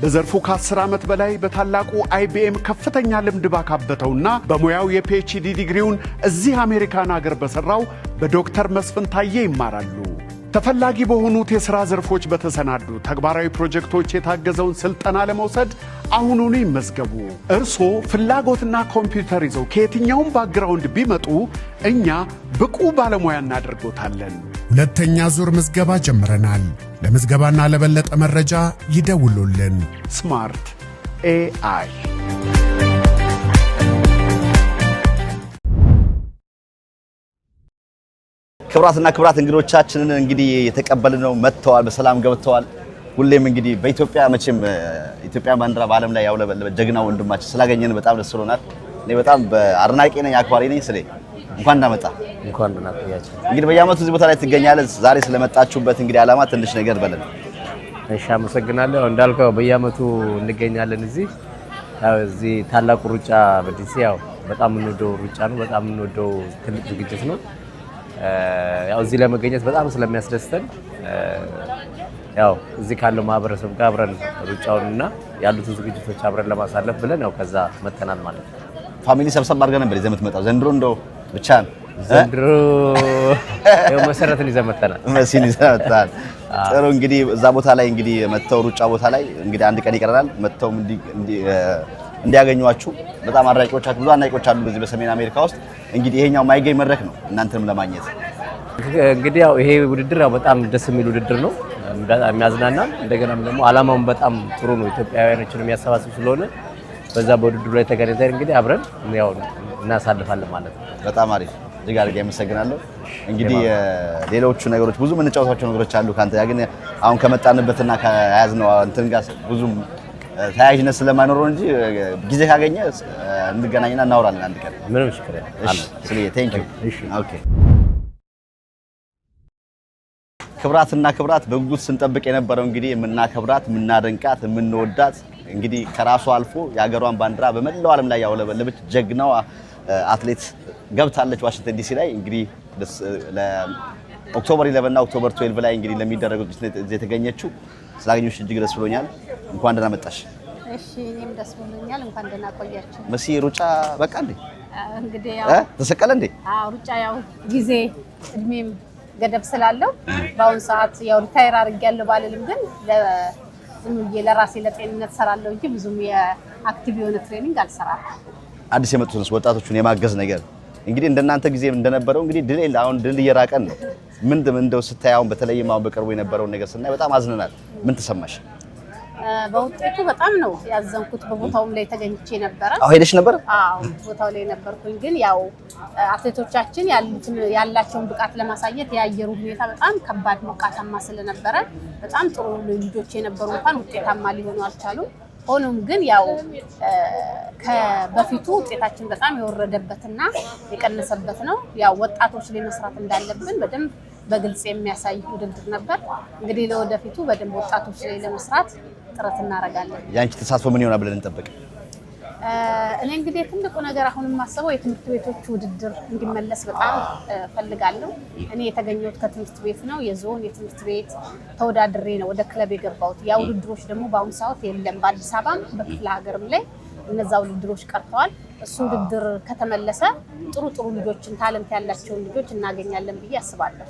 በዘርፉ ከ10 ዓመት በላይ በታላቁ IBM ከፍተኛ ልምድ ባካበተውና በሙያው የፒኤችዲ ዲግሪውን እዚህ አሜሪካን ሀገር በሰራው በዶክተር መስፍን ታዬ ይማራሉ። ተፈላጊ በሆኑት የሥራ ዘርፎች በተሰናዱ ተግባራዊ ፕሮጀክቶች የታገዘውን ስልጠና ለመውሰድ አሁኑኑ ይመዝገቡ። እርሶ ፍላጎትና ኮምፒውተር ይዘው ከየትኛውም ባክግራውንድ ቢመጡ እኛ ብቁ ባለሙያ እናደርጎታለን። ሁለተኛ ዙር ምዝገባ ጀምረናል። ለምዝገባና ለበለጠ መረጃ ይደውሉልን። ስማርት ኤአይ ክብራትና ክብራት እንግዶቻችንን እንግዲህ የተቀበልን ነው መጥተዋል፣ በሰላም ገብተዋል። ሁሌም እንግዲህ በኢትዮጵያ መቼም ኢትዮጵያ ባንዲራ በዓለም ላይ ያውለበለበ ጀግና ወንድማችን ስላገኘን በጣም ደስ ብሎናል። እኔ በጣም አድናቂ ነኝ፣ አክባሪ ነኝ። ስለ እንኳን እንዳመጣ እንኳን እናጥያችሁ። እንግዲህ በየዓመቱ እዚህ ቦታ ላይ ትገኛለህ። ዛሬ ስለመጣችሁበት እንግዲህ ዓላማ ትንሽ ነገር በለን። እሺ፣ አመሰግናለሁ። እንዳልከው በየዓመቱ እንገኛለን እዚህ። ያው እዚህ ታላቁ ሩጫ በዲሲ ያው በጣም የምንወደው ሩጫ ነው። በጣም የምንወደው ትልቅ ዝግጅት ነው። ያው እዚህ ለመገኘት በጣም ስለሚያስደስተን ያው እዚህ ካለው ማህበረሰብ ጋር አብረን ሩጫውንና ያሉትን ዝግጅቶች አብረን ለማሳለፍ ብለን ያው ከዛ መተናል ማለት ነው። ፋሚሊ ሰብሰብ አድርገን ነበር ይዘህ የምትመጣው። ዘንድሮ እንደው ብቻ ዘንድሮ ያው መሰረትን ይዘህ መተናል። መሲን ይዘህ መተናል። ጥሩ እንግዲህ እዛ ቦታ ላይ እንግዲህ መተው ሩጫ ቦታ ላይ እንግዲህ አንድ ቀን ይቀረናል። መተው እንዲያገኟችሁ በጣም አድናቂዎቻችሁ ብዙ አድናቂዎች አሉ በዚህ በሰሜን አሜሪካ ውስጥ። እንግዲህ ይሄኛው ማይገኝ መድረክ ነው እናንተንም ለማግኘት። እንግዲህ ያው ይሄ ውድድር ያው በጣም ደስ የሚል ውድድር ነው፣ የሚያዝናና እንደገናም ደግሞ አላማውን በጣም ጥሩ ነው። ኢትዮጵያውያኖችን የሚያሰባስብ ስለሆነ በዛ በውድድሩ ላይ ተገናኝተን እንግዲህ አብረን ያው እናሳልፋለን ማለት ነው። በጣም አሪፍ እጅግ አድርጌ አመሰግናለሁ። እንግዲህ ሌሎቹ ነገሮች ብዙ የምንጫወታቸው ነገሮች አሉ ካንተ ጋር፣ ግን አሁን ከመጣንበትና ከያዝነው እንትን ጋር ብዙም ተያያዥነት ስለማይኖረው እንጂ ጊዜ ካገኘ እንገናኝና እናወራለን አንድ ቀን። ምንም ችግር የለም። እሺ ስለዚህ ቴንክ ዩ። ኦኬ ክብራትና ክብራት በጉጉት ስንጠብቅ የነበረው እንግዲህ የምናከብራት የምናደንቃት የምንወዳት እንግዲህ ከራሷ አልፎ የሀገሯን ባንዲራ በመላው ዓለም ላይ ያውለበለበች ጀግናዋ አትሌት ገብታለች ዋሽንግተን ዲሲ ላይ። እንግዲህ ለኦክቶበር 11 እና ኦክቶበር 12 ላይ እንግዲህ ለሚደረገው እዚህ የተገኘችው ስላገኘሁሽ እጅግ ደስ ብሎኛል። እንኳን ደህና መጣሽ። እሺ እኔም ደስ ብሎኛል። እንኳን ደህና ቆያችሁ። መሲ ሩጫ በቃ እንዴ እንግዲህ ያው ተሰቀለ እንዴ? አዎ ሩጫ ያው ጊዜ እድሜም ገደብ ስላለው በአሁኑ ሰዓት ያው ሪታየር አድርጌያለሁ ባልልም፣ ግን ዝም ብዬ ለራሴ ለጤንነት ሰራለሁ እንጂ ብዙም የአክቲቭ የሆነ ትሬኒንግ አልሰራም። አዲስ የመጡትን ወጣቶቹን የማገዝ ነገር እንግዲህ እንደናንተ ጊዜ እንደነበረው እንግዲህ ድል አሁን ድል እየራቀን ነው። ምን እንደው ስታይ አሁን በተለይም አሁን በቅርቡ የነበረውን ነገር ስናይ በጣም አዝነናል። ምን ተሰማሽ? በውጤቱ በጣም ነው ያዘንኩት። በቦታውም ላይ ተገኝቼ ነበር። አዎ ሄደሽ ነበር? አዎ ቦታው ላይ ነበርኩኝ። ግን ያው አትሌቶቻችን ያላቸውን ብቃት ለማሳየት የአየሩ ሁኔታ በጣም ከባድ ሞቃታማ ስለነበረ በጣም ጥሩ ልጆች የነበሩ እንኳን ውጤታማ ሊሆኑ አልቻሉም። ሆኖም ግን ያው ከበፊቱ ውጤታችን በጣም የወረደበትና የቀነሰበት ነው። ያው ወጣቶች ላይ መስራት እንዳለብን በደንብ በግልጽ የሚያሳይ ውድድር ነበር። እንግዲህ ለወደፊቱ በደንብ ወጣቶች ላይ ለመስራት ጥረት እናደርጋለን። ያንቺ ተሳትፎ ምን ይሆናል ብለን እንጠብቅ? እኔ እንግዲህ ትልቁ ነገር አሁን የማስበው የትምህርት ቤቶች ውድድር እንዲመለስ በጣም ፈልጋለሁ። እኔ የተገኘሁት ከትምህርት ቤት ነው። የዞን የትምህርት ቤት ተወዳድሬ ነው ወደ ክለብ የገባሁት። ያ ውድድሮች ደግሞ በአሁኑ ሰዓት የለም። በአዲስ አበባም በክፍለ ሀገርም ላይ እነዛ ውድድሮች ቀርተዋል። እሱ ውድድር ከተመለሰ ጥሩ ልጆችን ታለንት ያላቸውን ልጆች እናገኛለን ብዬ አስባለሁ።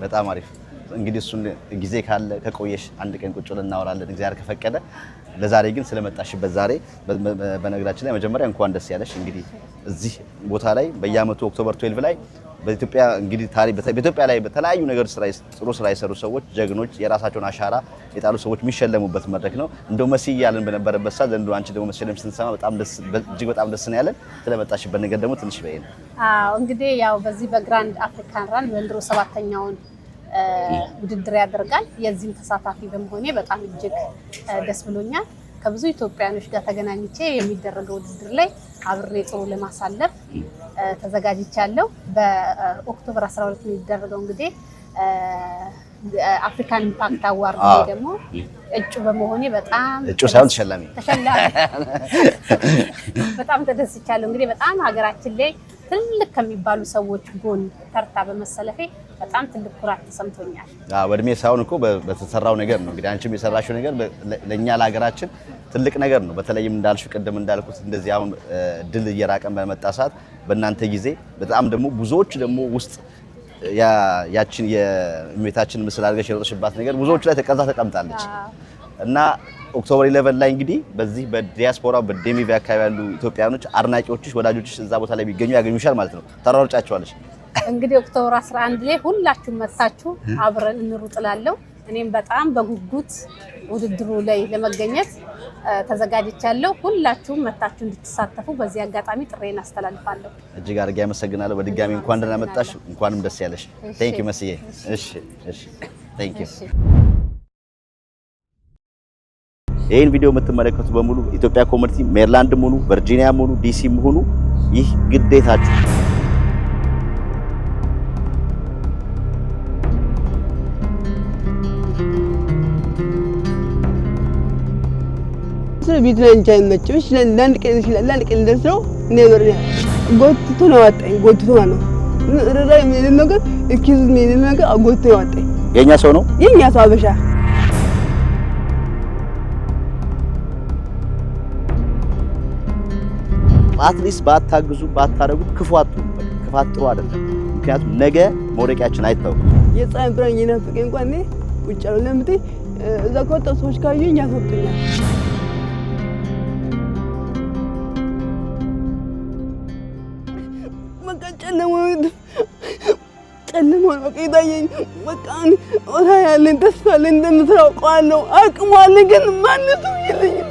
በጣም አሪፍ። እንግዲህ እሱን ጊዜ ካለ ከቆየሽ አንድ ቀን ቁጭ ብለን እናወራለን እግዚአብሔር ከፈቀደ። ለዛሬ ግን ስለመጣሽበት ዛሬ በነገራችን ላይ መጀመሪያ እንኳን ደስ ያለሽ። እንግዲህ እዚህ ቦታ ላይ በየዓመቱ ኦክቶበር 12 ላይ በኢትዮጵያ እንግዲህ በኢትዮጵያ ላይ በተለያዩ ነገር ጥሩ ስራ የሰሩ ሰዎች ጀግኖች የራሳቸውን አሻራ የጣሉ ሰዎች የሚሸለሙበት መድረክ ነው። እንደው መስይ ያለን በነበረበት ሰዓት ዘንድሮ አንቺ ደግሞ መሸለም ስንሰማ እጅግ በጣም ደስ ነው ያለን። ስለመጣሽበት ነገር ደግሞ ትንሽ በይን። እንግዲህ ያው በዚህ በግራንድ አፍሪካን ራን ዘንድሮ 7ኛውን ውድድር ያደርጋል። የዚህም ተሳታፊ በመሆኔ በጣም እጅግ ደስ ብሎኛል። ከብዙ ኢትዮጵያኖች ጋር ተገናኝቼ የሚደረገው ውድድር ላይ አብሬ ጥሩ ለማሳለፍ ተዘጋጅቻለሁ። በኦክቶበር 12 የሚደረገው እንግዲህ አፍሪካን ኢምፓክት አዋርድ ላይ ደግሞ እጩ በመሆኔ በጣም እጩ ሳይሆን ተሸላሚ በጣም ተደስቻለሁ። እንግዲህ በጣም ሀገራችን ላይ ትልቅ ከሚባሉ ሰዎች ጎን ተርታ በመሰለፌ በጣም ትልቅ ኩራት ተሰምቶኛል። በእድሜ ሳይሆን እኮ በተሰራው ነገር ነው። እንግዲህ አንቺም የሰራሽው ነገር ለኛ ለሀገራችን ትልቅ ነገር ነው። በተለይም እንዳልሽው ቅድም እንዳልኩት እንደዚህ አሁን ድል እየራቀን በመጣ ሰዓት በእናንተ ጊዜ በጣም ደግሞ ብዙዎች ደግሞ ውስጥ ያችን የእመቤታችን ምስል አድርገሽ የሮጥሽባት ነገር ብዙዎች ላይ ተቀዛ ተቀምጣለች እና ኦክቶበር 11 ላይ እንግዲህ በዚህ በዲያስፖራ በዴሚቪ አካባቢ ያሉ ኢትዮጵያኖች አድናቂዎችሽ ወዳጆችሽ እዛ ቦታ ላይ ቢገኙ ያገኙሻል ማለት ነው። ተራርጫቸዋለሽ። እንግዲህ ኦክቶበር 11 ላይ ሁላችሁም መታችሁ አብረን እንሩጥላለሁ። እኔም በጣም በጉጉት ውድድሩ ላይ ለመገኘት ተዘጋጅቻለሁ። ሁላችሁም መታችሁ እንድትሳተፉ በዚህ አጋጣሚ ጥሬን አስተላልፋለሁ። እጅግ አድርጌ አመሰግናለሁ። በድጋሚ እንኳን ደህና መጣሽ፣ እንኳንም ደስ ያለሽ። ቴንክ ዩ መስዬ። እሺ ቴንክ ዩ። ይህን ቪዲዮ የምትመለከቱ በሙሉ ኢትዮጵያ ኮሚኒቲ ሜሪላንድም ሆኑ ቨርጂኒያም ሆኑ ዲሲም ሆኑ ይህ ግዴታችሁ ቤት ላይ እንጃ አይመችም። ለአንድ ቀን ደርሰው ነበር ጎትቶ ነው ያወጣኝ። ጎትቶ ነው ረዳይ ምን ነገር እኪዝ ምን ነገር ጎትቶ ያወጣኝ። የኛ ሰው ነው የኛ ሰው አበሻ። አትሊስት ባታግዙ ባታረጉት ክፋት ጥሩ አይደለም። ምክንያቱም ነገ መውደቂያችን አይታወቅም። የፀሐይ ብርሃን የናፈቀኝ እንኳን እኔ ውጭ ነው ለምትይ እዛ ከወጣሁ ሰዎች ካዩኝ ያስወጡኛል። ጨለማ በቃ ይታየኝ። በቃ ኦታ ያለኝ ተስፋ አለኝ እንደምሰራው አውቀዋለሁ። አቅሙ አለኝ ግን ማንነቱ የለኝም።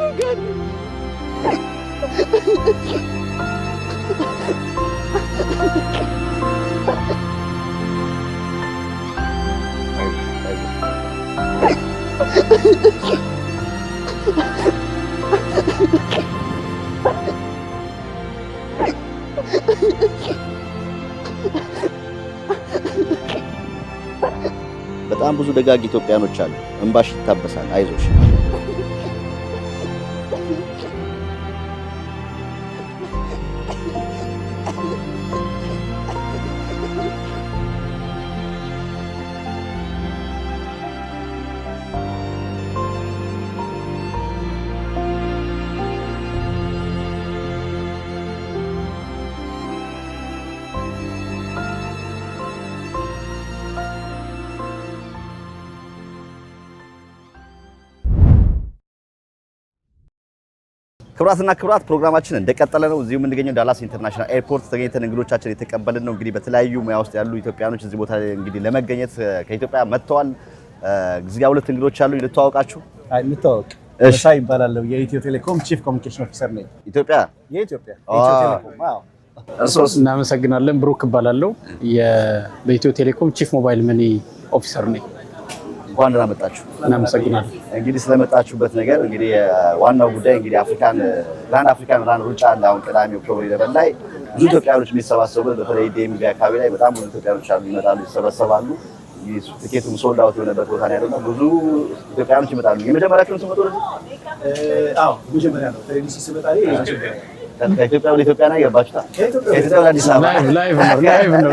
በጣም ብዙ ደጋግ ኢትዮጵያኖች አሉ። እንባሽ ይታበሳል። አይዞሽ። ክብራትና ክብራት ፕሮግራማችን እንደቀጠለ ነው። እዚሁ የምንገኘው ዳላስ ኢንተርናሽናል ኤርፖርት ተገኝተን እንግዶቻችን የተቀበልን ነው። እንግዲህ በተለያዩ ሙያ ውስጥ ያሉ ኢትዮጵያኖች እዚህ ቦታ ላይ እንግዲህ ለመገኘት ከኢትዮጵያ መጥተዋል። እዚህ ጋር ሁለት እንግዶች አሉ። ልተዋወቃችሁ? እንተዋወቅ። መሳይ ይባላለሁ። የኢትዮ ቴሌኮም ቺፍ ኮሚኒኬሽን ኦፊሰር ነኝ። ኢትዮጵያ ኢትዮ ቴሌኮም። አዎ። እርሶስ? እናመሰግናለን። ብሩክ እባላለሁ። በኢትዮ ቴሌኮም ቺፍ ሞባይል መኒ ኦፊሰር ነኝ። እንኳን ደህና መጣችሁ። እናመሰግናለን። እንግዲህ ስለመጣችሁበት ነገር እንግዲህ ዋናው ጉዳይ እንግዲህ ግራንድ አፍሪካን ራን ሩጫ አለ። አሁን ቅዳሜ ኦክቶበር 11 ላይ ብዙ ኢትዮጵያኖች የሚሰባሰቡበት በተለይ ዴሚቪ አካባቢ ላይ በጣም ብዙ ኢትዮጵያኖች አሉ፣ ይመጣሉ፣ ይሰበሰባሉ። ትኬቱም ሶልድ አውት የሆነበት ቦታ ነው ያለው። ብዙ ኢትዮጵያውያኖች ይመጣሉ። የመጀመሪያቸውን ሲመጡ መጀመሪያ ነው ቴሌቪዥን ሲመጣ ከኢትዮጵያ ወደ ኢትዮጵያ ነው የገባችሁት? ከኢትዮጵያ ወደ አዲስ አበባ ላይቭ ነው።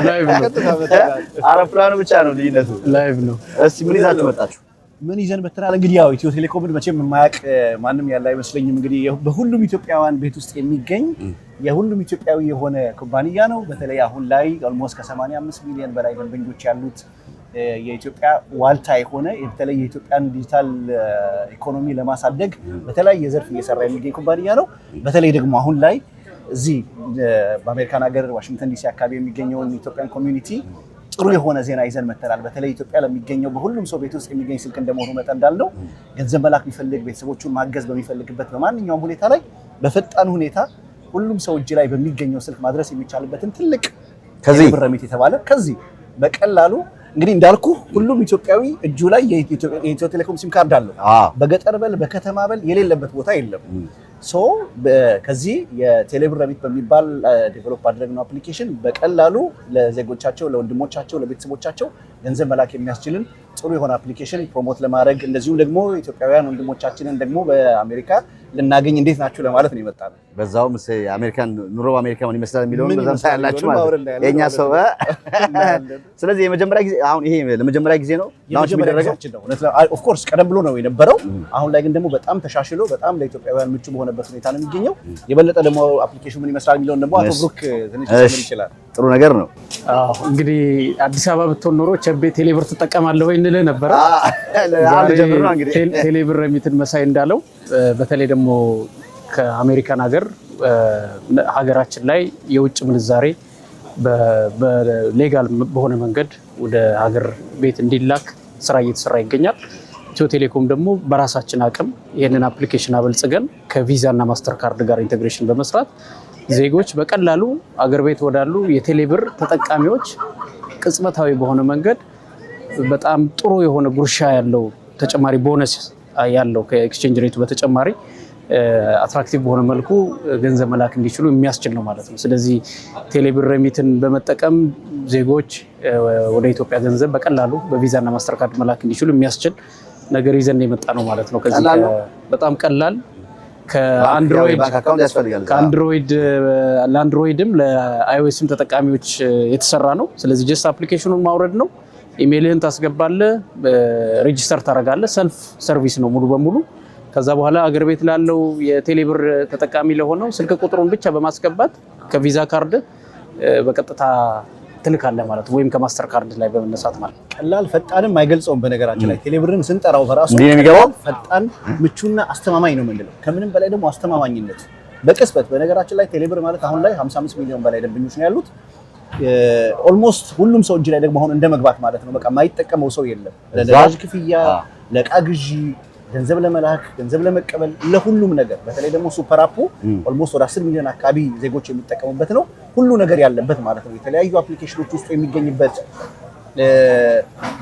አውሮፕላኑ ብቻ ነው ልዩነቱ። ላይቭ ነው። እስቲ ምን ይዛችሁ መጣችሁ? ምን ይዘን መተናል? እንግዲህ ያው ኢትዮ ቴሌኮምን መቼም የማያውቅ ማንም ያለ አይመስለኝም። እንግዲህ በሁሉም ኢትዮጵያውያን ቤት ውስጥ የሚገኝ የሁሉም ኢትዮጵያዊ የሆነ ኩባንያ ነው። በተለይ አሁን ላይ ኦልሞስት ከ85 ሚሊዮን በላይ ደንበኞች ያሉት የኢትዮጵያ ዋልታ የሆነ በተለይ የኢትዮጵያን ዲጂታል ኢኮኖሚ ለማሳደግ በተለያየ ዘርፍ እየሰራ የሚገኝ ኩባንያ ነው። በተለይ ደግሞ አሁን ላይ እዚህ በአሜሪካን ሀገር ዋሽንግተን ዲሲ አካባቢ የሚገኘውን ኢትዮጵያን ኮሚዩኒቲ ጥሩ የሆነ ዜና ይዘን መተናል። በተለይ ኢትዮጵያ ለሚገኘው በሁሉም ሰው ቤት ውስጥ የሚገኝ ስልክ እንደመሆኑ መጠን እንዳለው ገንዘብ መላክ ቢፈልግ ቤተሰቦቹን ማገዝ በሚፈልግበት በማንኛውም ሁኔታ ላይ በፈጣን ሁኔታ ሁሉም ሰው እጅ ላይ በሚገኘው ስልክ ማድረስ የሚቻልበትን ትልቅ ቴሌብር ሬሚት የተባለ ከዚህ በቀላሉ እንግዲህ እንዳልኩ ሁሉም ኢትዮጵያዊ እጁ ላይ የኢትዮ ቴሌኮም ሲም ካርድ አለው። በገጠር በል በከተማ በል የሌለበት ቦታ የለም። ሶ ከዚህ የቴሌብር ሬሚት በሚባል ዴቨሎፕ አድርገነው አፕሊኬሽን በቀላሉ ለዜጎቻቸው፣ ለወንድሞቻቸው፣ ለቤተሰቦቻቸው ገንዘብ መላክ የሚያስችልን ጥሩ የሆነ አፕሊኬሽን ፕሮሞት ለማድረግ እንደዚሁም ደግሞ ኢትዮጵያውያን ወንድሞቻችንን ደግሞ በአሜሪካ ልናገኝ እንዴት ናችሁ ለማለት ነው የመጣነው። በዛውም አሜሪካን ኑሮ አሜሪካ ምን ይመስላል የሚለውን በዛም ታያላችሁ ማለት ነው የኛ ሰው። ስለዚህ የመጀመሪያ ጊዜ አሁን ይሄ ለመጀመሪያ ጊዜ ነው ላውንች የሚደረገው ነው። ኦፍ ኮርስ ቀደም ብሎ ነው የነበረው። አሁን ላይ ግን ደግሞ በጣም ተሻሽሎ በጣም ለኢትዮጵያውያን ምቹ በሆነበት ሁኔታ ነው የሚገኘው። የበለጠ ደግሞ አፕሊኬሽኑ ምን ይመስላል የሚለውን ደግሞ አቶ ብሩክ ትንሽ ሊጨምር ይችላል። ጥሩ ነገር ነው። አዎ እንግዲህ አዲስ አበባ ብትሆን ኖሮ ቸቤ ቴሌብር ትጠቀማለህ ወይ እንልህ ነበር። ቴሌብር ሬሚትን መሳይ እንዳለው በተለይ ደግሞ ከአሜሪካን ሀገር ሀገራችን ላይ የውጭ ምንዛሬ በሌጋል በሆነ መንገድ ወደ ሀገር ቤት እንዲላክ ስራ እየተሰራ ይገኛል። ኢትዮ ቴሌኮም ደግሞ በራሳችን አቅም ይህንን አፕሊኬሽን አበልጽገን ከቪዛ እና ማስተር ካርድ ጋር ኢንቴግሬሽን በመስራት ዜጎች በቀላሉ አገር ቤት ወዳሉ የቴሌብር ተጠቃሚዎች ቅጽበታዊ በሆነ መንገድ በጣም ጥሩ የሆነ ጉርሻ ያለው ተጨማሪ ቦነስ ያለው ከኤክስቼንጅ ሬቱ በተጨማሪ አትራክቲቭ በሆነ መልኩ ገንዘብ መላክ እንዲችሉ የሚያስችል ነው ማለት ነው። ስለዚህ ቴሌብር ሬሚትን በመጠቀም ዜጎች ወደ ኢትዮጵያ ገንዘብ በቀላሉ በቪዛ እና ማስተር ካርድ መላክ እንዲችሉ የሚያስችል ነገር ይዘን የመጣ ነው ማለት ነው። ከዚህ በጣም ቀላል ለአንድሮይድም ለአይኦኤስም ተጠቃሚዎች የተሰራ ነው። ስለዚህ ጀስት አፕሊኬሽኑን ማውረድ ነው። ኢሜይልህን ታስገባለህ፣ ሬጂስተር ታደርጋለህ። ሰልፍ ሰርቪስ ነው ሙሉ በሙሉ። ከዛ በኋላ አገር ቤት ላለው የቴሌብር ተጠቃሚ ለሆነው ስልክ ቁጥሩን ብቻ በማስገባት ከቪዛ ካርድ በቀጥታ ትልካለህ ማለት ነው፣ ወይም ከማስተር ካርድ ላይ በመነሳት ማለት ነው። ቀላል ፈጣንም አይገልጸውም። በነገራችን ላይ ቴሌብርን ስንጠራው በራሱ ፈጣን ምቹና አስተማማኝ ነው የምንለው። ከምንም በላይ ደግሞ አስተማማኝነት በቅጽበት በነገራችን ላይ ቴሌብር ማለት አሁን ላይ 55 ሚሊዮን በላይ ደንበኞች ነው ያሉት። ኦልሞስት ሁሉም ሰው እጅ ላይ ደግሞ አሁን እንደመግባት ማለት ነው። በቃ የማይጠቀመው ሰው የለም። ለነዳጅ ክፍያ፣ ለዕቃ ግዢ፣ ገንዘብ ለመላክ፣ ገንዘብ ለመቀበል፣ ለሁሉም ነገር በተለይ ደግሞ ሱፐር አፑ ኦልሞስት ወደ 10 ሚሊዮን አካባቢ ዜጎች የሚጠቀሙበት ነው። ሁሉ ነገር ያለበት ማለት ነው። የተለያዩ አፕሊኬሽኖች ውስጥ የሚገኝበት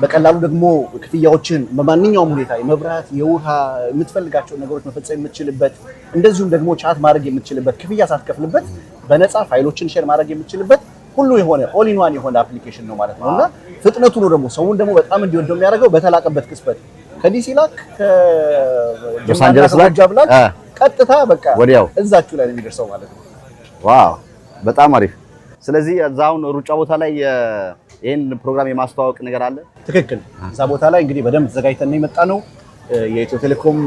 በቀላሉ ደግሞ ክፍያዎችን በማንኛውም ሁኔታ የመብራት፣ የውሃ የምትፈልጋቸው ነገሮች መፈጸም የምትችልበት እንደዚሁም ደግሞ ቻት ማድረግ የምትችልበት ክፍያ ሳትከፍልበት በነፃ ፋይሎችን ሼር ማድረግ የምትችልበት ሁሉ የሆነ ኦል ኢን ዋን የሆነ አፕሊኬሽን ነው ማለት ነውና ፍጥነቱ ነው ደግሞ ሰውን ደግሞ በጣም እንዲወደው የሚያደርገው በተላቀበት ቅጽበት ከዲሲ ላክ ሎስ አንጀለስ ላክ ቀጥታ በቃ ወዲያው እዛችሁ ላይ ነው የሚደርሰው ማለት ነው። ዋው በጣም አሪፍ። ስለዚህ እዛውን ሩጫ ቦታ ላይ ይሄን ፕሮግራም የማስተዋወቅ ነገር አለ። ትክክል። እዛ ቦታ ላይ እንግዲህ በደንብ ተዘጋጅተን የመጣ ነው። የኢትዮ ቴሌኮም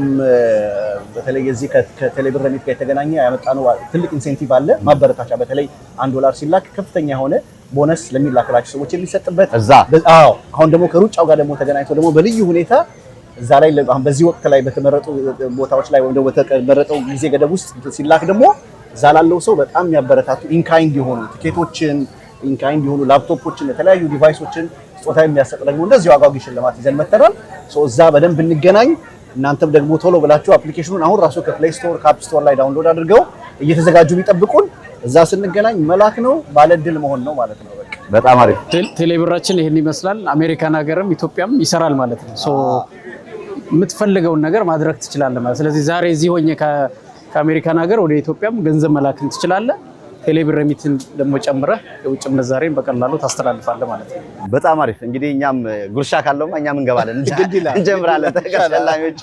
በተለይ የዚህ ከቴሌብር ሬሚት ጋር የተገናኘ ያመጣነው ትልቅ ኢንሴንቲቭ አለ፣ ማበረታቻ። በተለይ $1 ሲላክ ከፍተኛ የሆነ ቦነስ ለሚላክላቸው ሰዎች የሚሰጥበት አዎ። አሁን ደግሞ ከሩጫው ጋር ደግሞ ተገናኝቶ ደግሞ በልዩ ሁኔታ እዛ ላይ አሁን በዚህ ወቅት ላይ በተመረጡ ቦታዎች ላይ ወይም ደግሞ በተመረጠው ጊዜ ገደብ ውስጥ ሲላክ ደግሞ እዛ ላለው ሰው በጣም የሚያበረታቱ ኢንካይንድ የሆኑ ቲኬቶችን፣ ኢንካይንድ የሆኑ ላፕቶፖችን፣ የተለያዩ ዲቫይሶችን ስጦታ የሚያሰጥ ደግሞ እንደዚህ አጓጊ ሽልማት ይዘን መተናል። እዛ በደንብ እንገናኝ። እናንተም ደግሞ ቶሎ ብላችሁ አፕሊኬሽኑን አሁን ራሱ ከፕሌይ ስቶር ከአፕ ስቶር ላይ ዳውንሎድ አድርገው እየተዘጋጁ የሚጠብቁን እዛ ስንገናኝ መላክ ነው፣ ባለድል መሆን ነው ማለት ነው። በቃ በጣም አሪፍ። ቴሌብራችን ይሄን ይመስላል። አሜሪካን ሀገርም ኢትዮጵያም ይሰራል ማለት ነው። የምትፈልገውን ነገር ማድረግ ትችላለህ ማለት። ስለዚህ ዛሬ እዚህ ሆኜ ከአሜሪካን ሀገር ወደ ኢትዮጵያም ገንዘብ መላክን ትችላለህ። ቴሌብር ሪሚትን ደግሞ ጨምረህ የውጭ ምንዛሬን በቀላሉ ታስተላልፋለህ ማለት ነው። በጣም አሪፍ። እንግዲህ እኛም ጉርሻ ካለውማ እኛም እንገባለን እንጀምራለን። ተቀላላዮች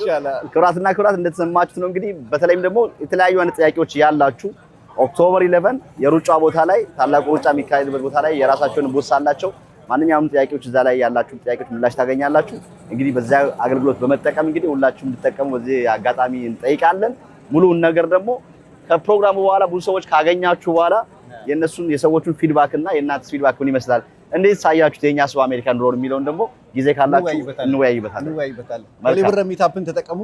ክብራትና ክብራት እንደተሰማችሁት ነው። እንግዲህ በተለይም ደግሞ የተለያዩ አይነት ጥያቄዎች ያላችሁ ኦክቶበር 11 የሩጫ ቦታ ላይ ታላቁ ሩጫ የሚካሄድበት ቦታ ላይ የራሳቸውን ቦስ አላቸው። ማንኛውም ጥያቄዎች እዛ ላይ ያላችሁ ጥያቄዎች ምላሽ ታገኛላችሁ። እንግዲህ በዛ አገልግሎት በመጠቀም እንግዲህ ሁላችሁም እንድትጠቀሙ በዚህ አጋጣሚ እንጠይቃለን። ሙሉውን ነገር ደግሞ ከፕሮግራሙ በኋላ ብዙ ሰዎች ካገኛችሁ በኋላ የሰዎቹን ፊድባክ እና የእናንተስ ፊድባክ ምን ይመስላል፣ እንዴት ሳያችሁት የኛ ሰው አሜሪካን ሮድ የሚለውን ደግሞ ጊዜ ካላችሁ እንወያይበታለን። ቴሌብር ሚታፕን ተጠቀሙ፣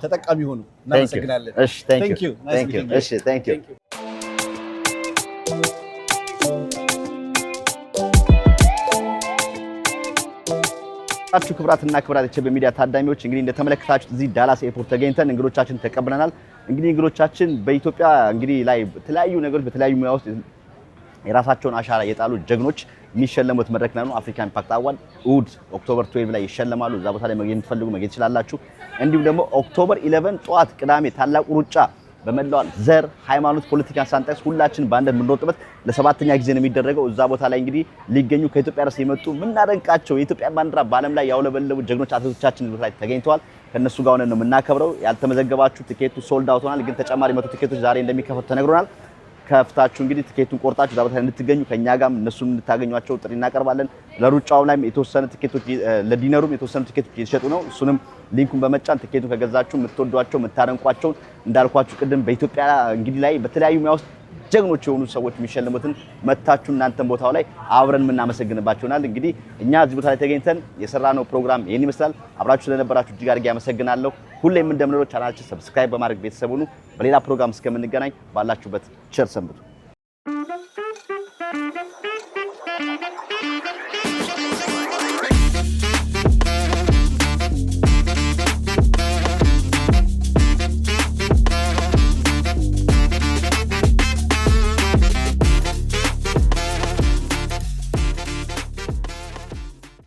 ተጠቃሚ ሆኑ። እናመሰግናለን። እሺ ታንክ ዩ እሺ ታንክ ዩ ክብራትና ክብራት የቸቤ ሚዲያ ታዳሚዎች እንግዲህ እንደተመለከታችሁት እዚህ ዳላስ ኤርፖርት ተገኝተን እንግዶቻችን ተቀብለናል። እንግዲህ እንግዶቻችን በኢትዮጵያ እንግዲህ ላይ በተለያዩ ነገሮች በተለያዩ ሙያ ውስጥ የራሳቸውን አሻራ የጣሉ ጀግኖች የሚሸለሙት መድረክ ነው። አፍሪካን ኢምፓክት አዋርድ እሑድ ኦክቶበር 12 ላይ ይሸለማሉ። እዛ ቦታ ላይ መገኘት የምትፈልጉ መገኘት ትችላላችሁ። እንዲሁም ደግሞ ኦክቶበር 11 ጠዋት ቅዳሜ ታላቁ ሩጫ በመላው ዘር፣ ሃይማኖት፣ ፖለቲካን ሳንጠቅስ ሁላችን በአንድ የምንሮጥበት ለሰባተኛ ጊዜ ነው የሚደረገው። እዛ ቦታ ላይ እንግዲህ ሊገኙ ከኢትዮጵያ ድረስ የመጡ የምናደንቃቸው የኢትዮጵያ ባንዲራ በዓለም ላይ ያውለበለቡ ጀግኖች አትሌቶቻችን ቦታ ላይ ተገኝተዋል። ከነሱ ጋር ሆነን ነው የምናከብረው። ያልተመዘገባችሁ ቲኬቱ ሶልድ አውት ሆኗል፣ ግን ተጨማሪ 100 ቲኬቶች ዛሬ እንደሚከፈቱ ተነግሮናል። ከፍታችሁ እንግዲህ ቲኬቱን ቆርጣችሁ እዛ ቦታ ላይ እንድትገኙ ከኛ ጋርም እነሱም እንድታገኟቸው ጥሪ እናቀርባለን። ለሩጫው ላይም የተወሰነ ቲኬቶች ለዲነሩም የተወሰነ ቲኬቶች እየተሸጡ ነው። እሱንም ሊንኩን በመጫን ቲኬቱን ከገዛችሁ የምትወዷቸው የምታደንቋቸው እንዳልኳችሁ ቅድም በኢትዮጵያ እንግዲህ ላይ በተለያዩ ሙያ ውስጥ ጀግኖች የሆኑ ሰዎች የሚሸለሙትን መታችሁ እናንተን ቦታው ላይ አብረን የምናመሰግንባችሁናል። እንግዲህ እኛ እዚህ ቦታ ላይ ተገኝተን የሰራነው ፕሮግራም ይሄን ይመስላል። አብራችሁ ስለነበራችሁ እጅግ አድርጌ አመሰግናለሁ። ሁሌም እንደምንለው ቻናላችን ሰብስክራይብ በማድረግ ቤተሰብ ሁኑ። በሌላ ፕሮግራም እስከምንገናኝ ባላችሁበት ቸር ሰንብቱ።